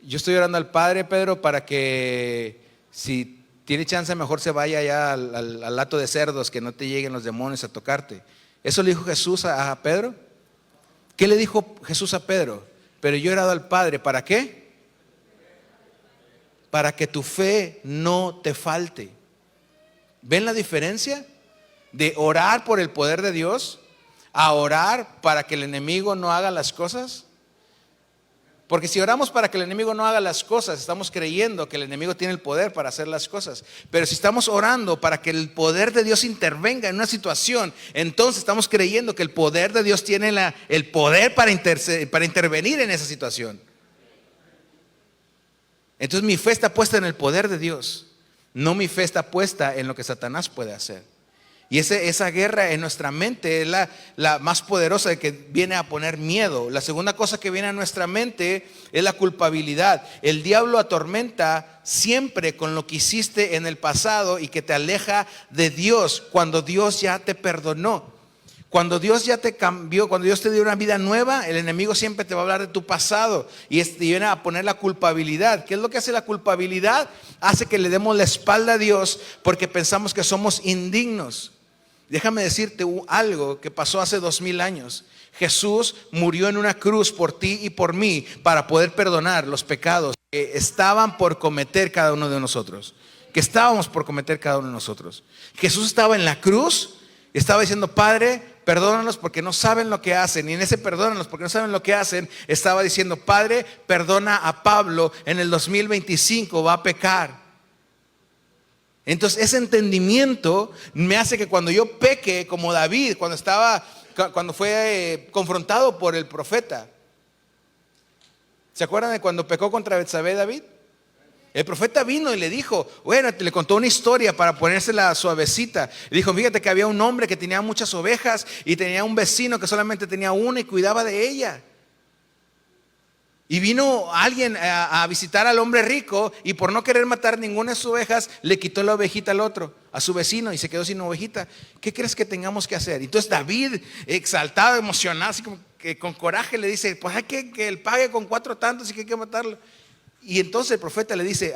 Yo estoy orando al Padre, Pedro, para que si tiene chance mejor se vaya allá al hato de cerdos, que no te lleguen los demonios a tocarte. ¿Eso le dijo Jesús a Pedro? ¿Qué le dijo Jesús a Pedro? Pero yo he orado al Padre, ¿para qué? Para que tu fe no te falte. ¿Ven la diferencia? De orar por el poder de Dios a orar para que el enemigo no haga las cosas. Porque si oramos para que el enemigo no haga las cosas, estamos creyendo que el enemigo tiene el poder para hacer las cosas. Pero si estamos orando para que el poder de Dios intervenga en una situación, entonces estamos creyendo que el poder de Dios tiene el poder para intervenir en esa situación. Entonces mi fe está puesta en el poder de Dios, no mi fe está puesta en lo que Satanás puede hacer. Y esa guerra en nuestra mente es la más poderosa, que viene a poner miedo. La segunda cosa que viene a nuestra mente es la culpabilidad. El diablo atormenta siempre con lo que hiciste en el pasado y que te aleja de Dios cuando Dios ya te perdonó. Cuando Dios ya te cambió, cuando Dios te dio una vida nueva, el enemigo siempre te va a hablar de tu pasado y viene a poner la culpabilidad. ¿Qué es lo que hace la culpabilidad? Hace que le demos la espalda a Dios porque pensamos que somos indignos. Déjame decirte algo que pasó hace 2000 años. Jesús murió en una cruz por ti y por mí para poder perdonar los pecados que estaban por cometer cada uno de nosotros. Que estábamos por cometer cada uno de nosotros. Jesús estaba en la cruz y estaba diciendo, Padre, perdónalos porque no saben lo que hacen. Y en ese perdónalos porque no saben lo que hacen, estaba diciendo, Padre, perdona a Pablo, en el 2025 va a pecar. Entonces ese entendimiento me hace que cuando yo peque como David, cuando fue confrontado por el profeta. ¿Se acuerdan de cuando pecó contra Betsabé David? El profeta vino y le dijo, bueno, le contó una historia para ponérsela suavecita. Le dijo, fíjate que había un hombre que tenía muchas ovejas y tenía un vecino que solamente tenía una y cuidaba de ella. Y vino alguien a visitar al hombre rico y por no querer matar ninguna de sus ovejas, le quitó la ovejita al otro, a su vecino, y se quedó sin ovejita. ¿Qué crees que tengamos que hacer? Entonces David, exaltado, emocionado, así como que con coraje le dice, pues hay que él pague con 4 tantos y que hay que matarlo. Y entonces el profeta le dice,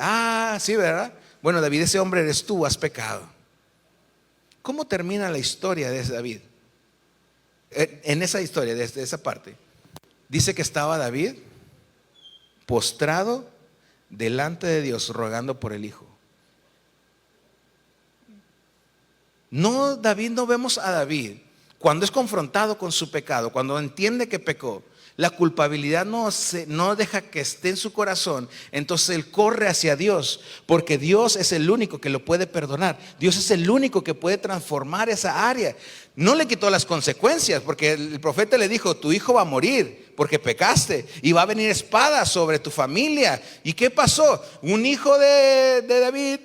sí, ¿verdad? Bueno, David, ese hombre eres tú, has pecado. ¿Cómo termina la historia de David? En esa historia, desde esa parte, dice que estaba David postrado delante de Dios rogando por el hijo. No, no vemos a David cuando es confrontado con su pecado, cuando entiende que pecó. La culpabilidad no deja que esté en su corazón. Entonces él corre hacia Dios, porque Dios es el único que lo puede perdonar. Dios es el único que puede transformar esa área. No le quitó las consecuencias, porque el profeta le dijo, tu hijo va a morir porque pecaste y va a venir espada sobre tu familia. ¿Y qué pasó? Un hijo de David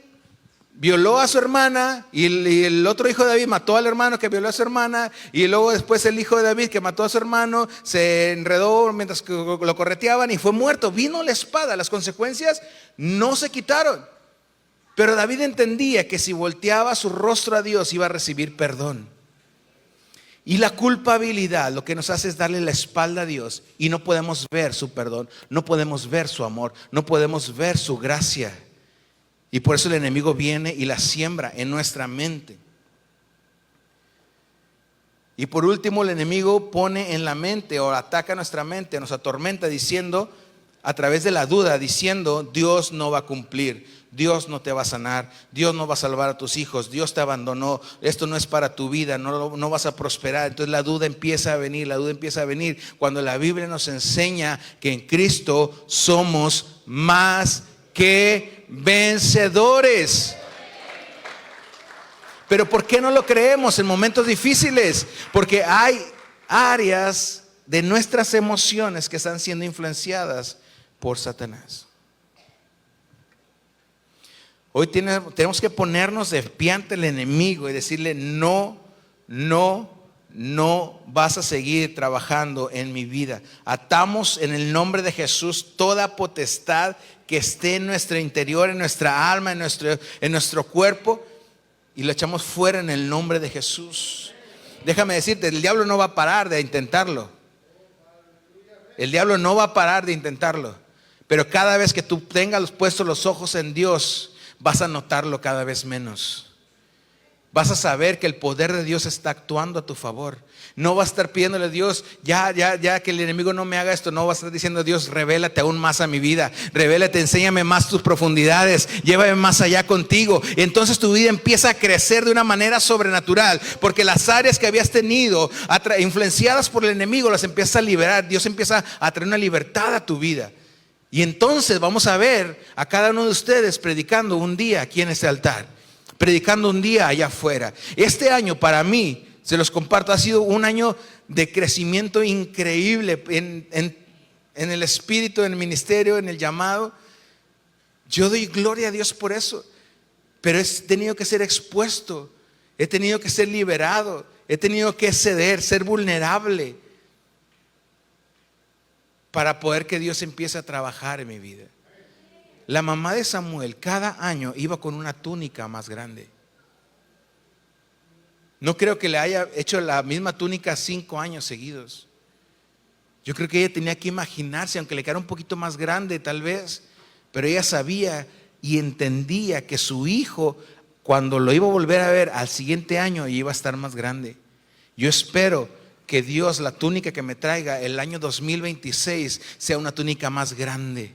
violó a su hermana y el otro hijo de David mató al hermano que violó a su hermana, y luego después el hijo de David que mató a su hermano se enredó mientras que lo correteaban y fue muerto. Vino la espada, las consecuencias no se quitaron, pero David entendía que si volteaba su rostro a Dios iba a recibir perdón. Y la culpabilidad lo que nos hace es darle la espalda a Dios y no podemos ver su perdón, no podemos ver su amor, no podemos ver su gracia. Y por eso el enemigo viene y la siembra en nuestra mente. Y por último, el enemigo pone en la mente o ataca nuestra mente, nos atormenta diciendo, a través de la duda, diciendo, Dios no va a cumplir, Dios no te va a sanar, Dios no va a salvar a tus hijos, Dios te abandonó, esto no es para tu vida, no vas a prosperar. Entonces la duda empieza a venir, cuando la Biblia nos enseña que en Cristo somos más que vencedores. Pero ¿por qué no lo creemos en momentos difíciles? Porque hay áreas de nuestras emociones que están siendo influenciadas por Satanás. Hoy tenemos que ponernos de pie ante el enemigo y decirle, no vas a seguir trabajando en mi vida. Atamos en el nombre de Jesús toda potestad que esté en nuestro interior, en nuestra alma, en nuestro cuerpo, y lo echamos fuera en el nombre de Jesús. Déjame decirte, el diablo no va a parar de intentarlo. El diablo no va a parar de intentarlo. Pero cada vez que tú tengas puestos los ojos en Dios, vas a notarlo cada vez menos. Vas a saber que el poder de Dios está actuando a tu favor. No vas a estar pidiéndole a Dios, ya que el enemigo no me haga esto. No vas a estar diciendo, Dios, revélate aún más a mi vida. Revélate, enséñame más tus profundidades. Llévame más allá contigo. Y entonces tu vida empieza a crecer de una manera sobrenatural. Porque las áreas que habías tenido influenciadas por el enemigo, las empiezas a liberar. Dios empieza a traer una libertad a tu vida. Y entonces vamos a ver a cada uno de ustedes predicando un día aquí en este altar. Predicando un día allá afuera. Este año para mí, se los comparto, ha sido un año de crecimiento increíble en el espíritu, en el ministerio, en el llamado. Yo doy gloria a Dios por eso. Pero he tenido que ser expuesto, he tenido que ser liberado, he tenido que ceder, ser vulnerable, para poder que Dios empiece a trabajar en mi vida. La mamá de Samuel cada año iba con una túnica más grande. No creo que le haya hecho la misma túnica 5 años seguidos. Yo creo que ella tenía que imaginarse, aunque le quedara un poquito más grande tal vez, pero ella sabía y entendía que su hijo, cuando lo iba a volver a ver al siguiente año, iba a estar más grande. Yo espero que Dios, la túnica que me traiga el año 2026, sea una túnica más grande.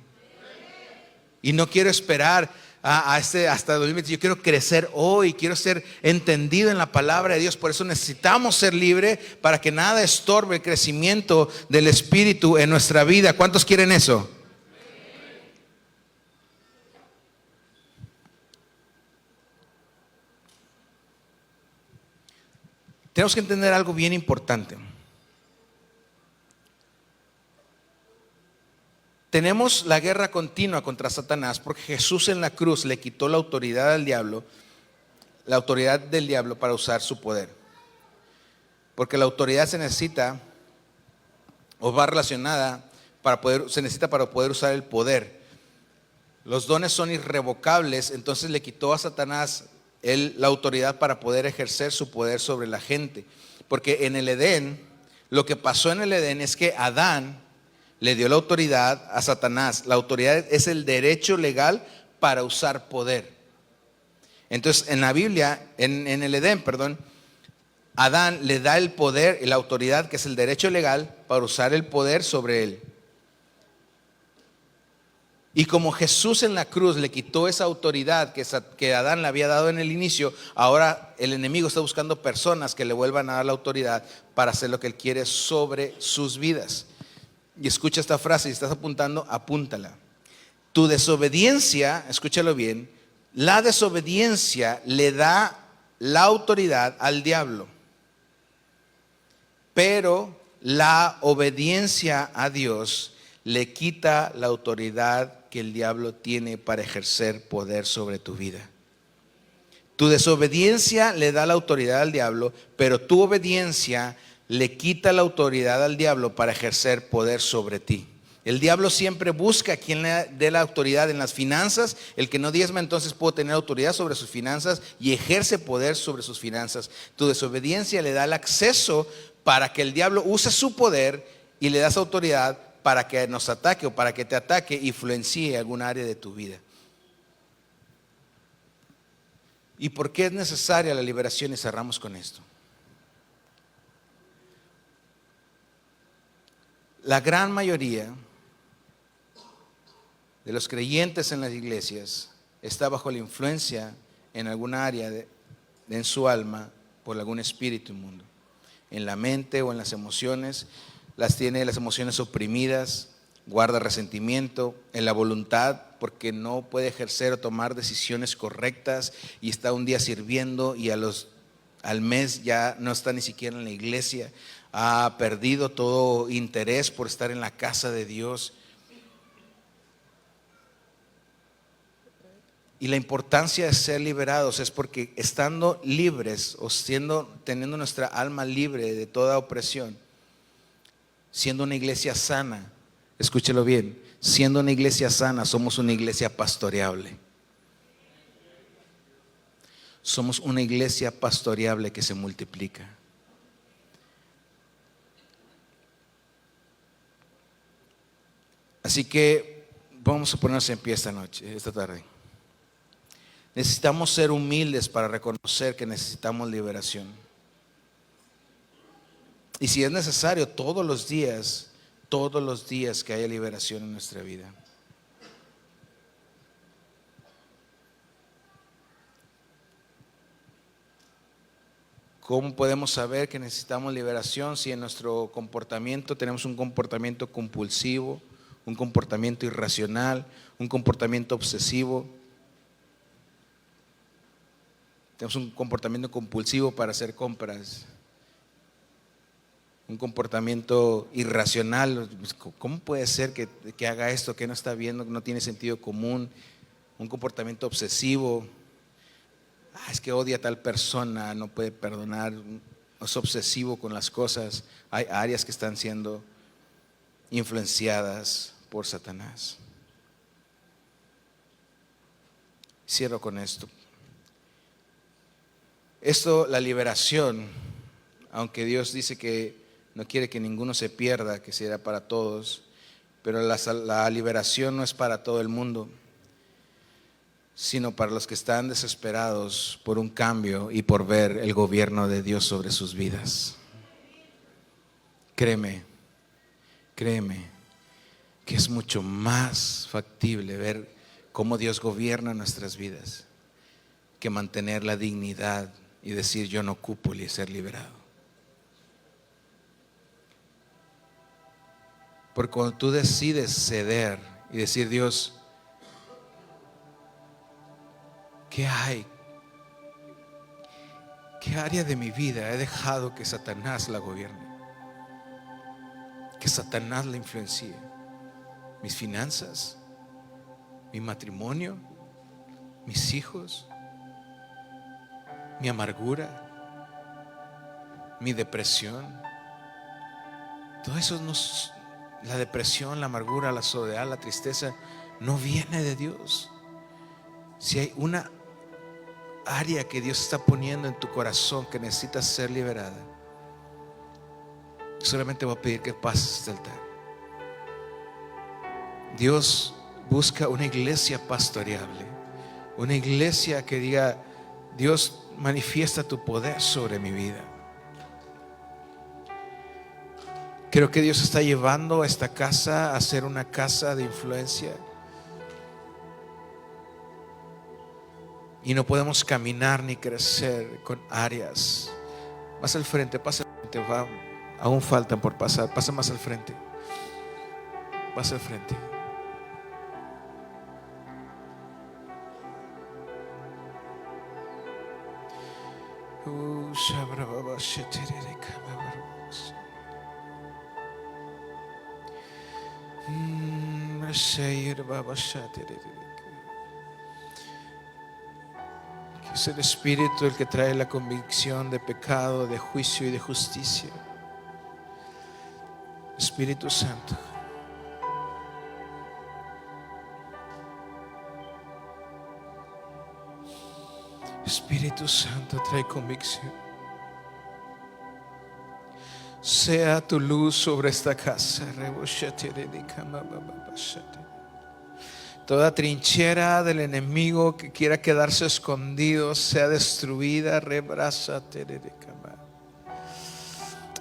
Y no quiero esperar hasta 2020. Yo quiero crecer hoy, quiero ser entendido en la palabra de Dios. Por eso necesitamos ser libres, para que nada estorbe el crecimiento del Espíritu en nuestra vida. ¿Cuántos quieren eso? Tenemos que entender algo bien importante. Tenemos la guerra continua contra Satanás porque Jesús en la cruz le quitó la autoridad al diablo, la autoridad del diablo para usar su poder. Porque la autoridad se necesita o va relacionada se necesita para poder usar el poder. Los dones son irrevocables, entonces le quitó a Satanás la autoridad para poder ejercer su poder sobre la gente. Porque en el Edén, lo que pasó en el Edén es que Adán le dio la autoridad a Satanás. La autoridad es el derecho legal para usar poder. Entonces en la Biblia, en el Edén, Adán le da el poder y la autoridad, que es el derecho legal, para usar el poder sobre él. Y como Jesús en la cruz le quitó esa autoridad que Adán le había dado en el inicio, ahora el enemigo está buscando personas que le vuelvan a dar la autoridad para hacer lo que él quiere sobre sus vidas. Y escucha esta frase, si estás apuntando, apúntala. Tu desobediencia, escúchalo bien, la desobediencia le da la autoridad al diablo, pero la obediencia a Dios le quita la autoridad que el diablo tiene para ejercer poder sobre tu vida. Tu desobediencia le da la autoridad al diablo, pero tu obediencia le quita la autoridad al diablo para ejercer poder sobre ti. El diablo siempre busca a quien le dé la autoridad en las finanzas. El que no diezma entonces puede tener autoridad sobre sus finanzas y ejerce poder sobre sus finanzas. Tu desobediencia le da el acceso para que el diablo use su poder y le das autoridad para que nos ataque o para que te ataque e influencie algún área de tu vida. ¿Y por qué es necesaria la liberación? Y cerramos con esto. La gran mayoría de los creyentes en las iglesias está bajo la influencia en alguna área en su alma por algún espíritu inmundo. En la mente o en las emociones, tiene las emociones oprimidas, guarda resentimiento. En la voluntad, porque no puede ejercer o tomar decisiones correctas y está un día sirviendo y al mes ya no está ni siquiera en la iglesia. Ha perdido todo interés por estar en la casa de Dios. Y la importancia de ser liberados es porque estando libres o teniendo nuestra alma libre de toda opresión, siendo una iglesia sana, escúchelo bien, siendo una iglesia sana, somos una iglesia pastoreable. Somos una iglesia pastoreable que se multiplica. Así que vamos a ponernos en pie esta tarde. Necesitamos ser humildes para reconocer que necesitamos liberación. Y si es necesario, todos los días que haya liberación en nuestra vida. ¿Cómo podemos saber que necesitamos liberación si en nuestro comportamiento tenemos un comportamiento compulsivo, un comportamiento irracional, un comportamiento obsesivo? Tenemos un comportamiento compulsivo para hacer compras, un comportamiento irracional. ¿Cómo puede ser que haga esto, que no está viendo, que no tiene sentido común? Un comportamiento obsesivo. Es que odia a tal persona, no puede perdonar, es obsesivo con las cosas. Hay áreas que están siendo influenciadas por Satanás. Cierro con esto. La liberación, aunque Dios dice que no quiere que ninguno se pierda, que será para todos, pero la liberación no es para todo el mundo, sino para los que están desesperados por un cambio y por ver el gobierno de Dios sobre sus vidas. Créeme que es mucho más factible ver cómo Dios gobierna nuestras vidas que mantener la dignidad y decir yo no ocupo el ser liberado. Porque cuando tú decides ceder y decir Dios, ¿qué hay? ¿Qué área de mi vida he dejado que Satanás la gobierne? Que Satanás la influencie. mis finanzas, mi matrimonio, mis hijos, mi amargura, mi depresión. Todo eso la depresión, la amargura, la soledad, la tristeza no viene de Dios. Si hay una área que Dios está poniendo en tu corazón que necesita ser liberada, solamente voy a pedir que pases este altar. Dios busca una iglesia pastoreable, una iglesia que diga: Dios, manifiesta tu poder sobre mi vida. Creo que Dios está llevando a esta casa a ser una casa de influencia. Y no podemos caminar ni crecer con áreas. Más al frente, pasa al frente. Aún faltan por pasar. Pasa más al frente. Pasa al frente. Que es el Espíritu el que trae la convicción de pecado, de juicio y de justicia. Espíritu Santo, Espíritu Santo, trae convicción. Sea tu luz sobre esta casa. Toda trinchera del enemigo que quiera quedarse escondido sea destruida.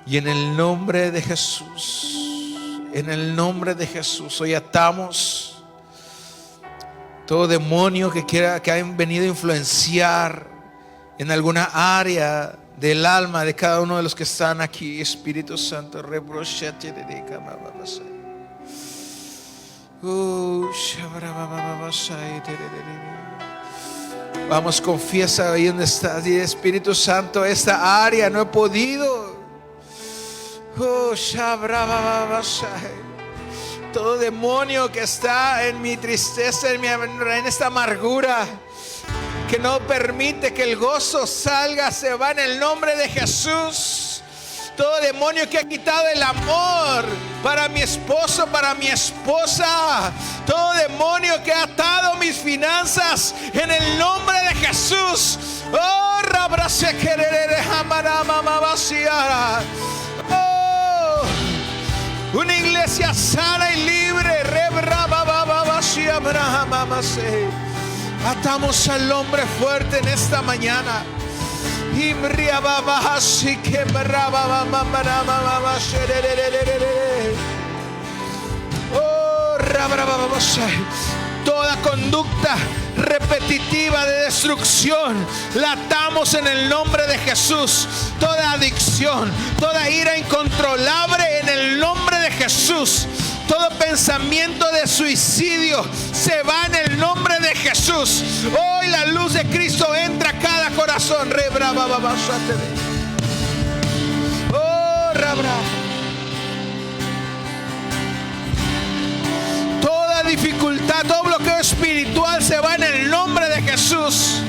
Y en el nombre de Jesús, en el nombre de Jesús, hoy atamos todo demonio que haya venido a influenciar en alguna área del alma de cada uno de los que están aquí. Espíritu Santo, vamos, confiesa ahí donde estás. Y Espíritu Santo, esta área no he podido. Todo demonio que está en mi tristeza, en esta amargura, que no permite que el gozo salga, se va en el nombre de Jesús. Todo demonio que ha quitado el amor para mi esposo, para mi esposa, todo demonio que ha atado mis finanzas, en el nombre de Jesús. Oh, una iglesia sana y libre. Atamos al hombre fuerte en esta mañana. Toda conducta repetitiva de destrucción la atamos en el nombre de Jesús. Toda adicción, toda ira incontrolable en el nombre de Jesús. Todo pensamiento de suicidio se va en el nombre de Jesús. Hoy la luz de Cristo entra a cada corazón. Oh, rabra. Toda dificultad, todo bloqueo espiritual se va en el nombre de Jesús.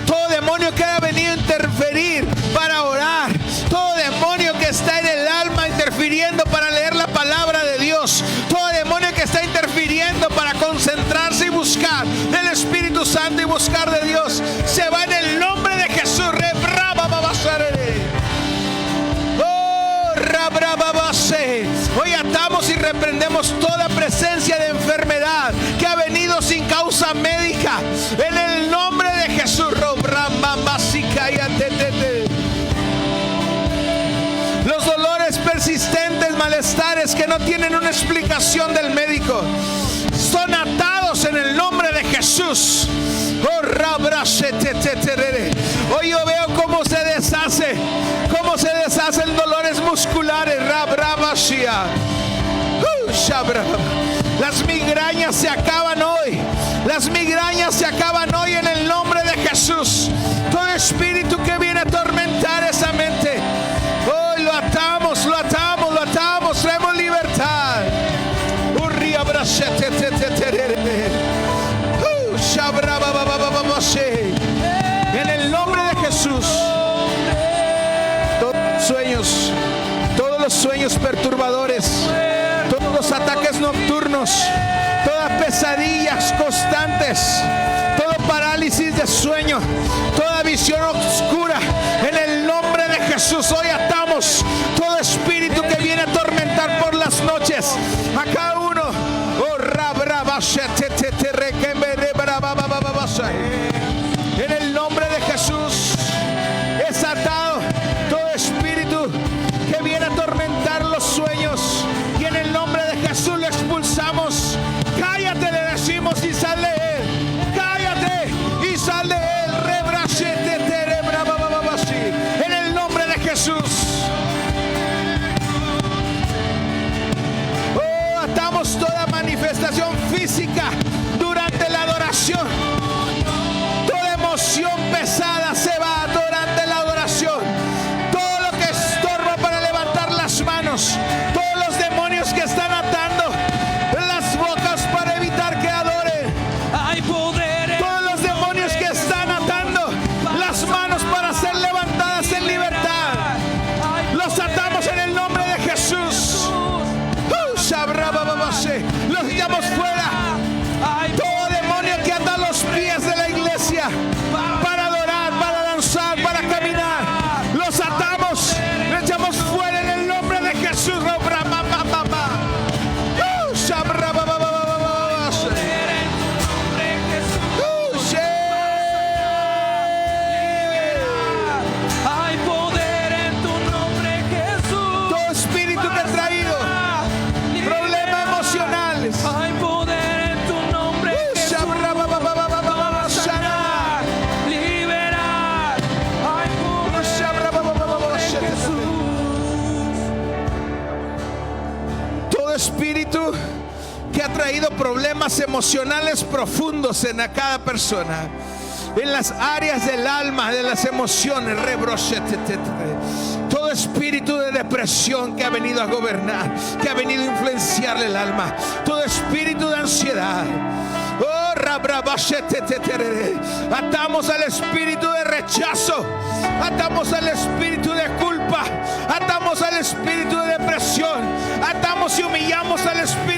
Todo demonio que haya venido a interferir para orar, todo demonio que está en el alma interfiriendo para leer la palabra de Dios, todo demonio que está interfiriendo para concentrarse y buscar del Espíritu Santo y buscar de Dios, se va en el nombre de Jesús. Hoy atamos y reprendemos toda presencia de enfermedad que ha venido sin causa médica en el nombre de Jesús. Los dolores persistentes, malestares que no tienen una explicación del médico, son atados en el nombre de Jesús. Hoy yo veo cómo se deshacen dolores musculares. Las migrañas se acaban hoy. Las migrañas se acaban hoy en el nombre de Jesús. Todo espíritu que viene a atormentar esa mente, hoy lo atamos, traemos libertad. trastornos, todas pesadillas constantes, todo parálisis de sueño, toda visión oscura, en el nombre de Jesús hoy atamos todo espíritu que viene a atormentar por las noches a cada uno. En el nombre de Jesús es atado todo espíritu que viene a atormentar los sueños, y en el nombre de Jesús lo expulsamos. Cállate, le decimos, y sal de él. Cállate y sal de él. En el nombre de Jesús. Oh, atamos toda manifestación física durante la adoración. Toda emoción pesada se va durante la adoración. Todo lo que estorba para levantar las manos, todos los demonios que están atando las bocas para evitar que adoren, Hay poder en todos los demonios que están atando las manos para ser levantadas en libertad, los atamos en el nombre de Jesús. Los echamos fuera. Todo demonio que ata los pies de la iglesia para adorar, para danzar, para caminar, los atamos, los echamos fuera en el nombre de Jesús. Hay poder en tu nombre, Jesús. Todo espíritu que ha traído problemas emocionales, Hay poder en tu nombre, Jesús. Sanar, liberar. Hay poder en tu nombre, Jesús. todo espíritu que ha traído problemas emocionales profundos en cada persona, en las áreas del alma, de las emociones, todo espíritu de depresión que ha venido a gobernar, que ha venido a influenciarle el alma, todo espíritu de ansiedad, oh, atamos al espíritu de rechazo, atamos al espíritu de culpa, atamos al espíritu de depresión, atamos y humillamos al espíritu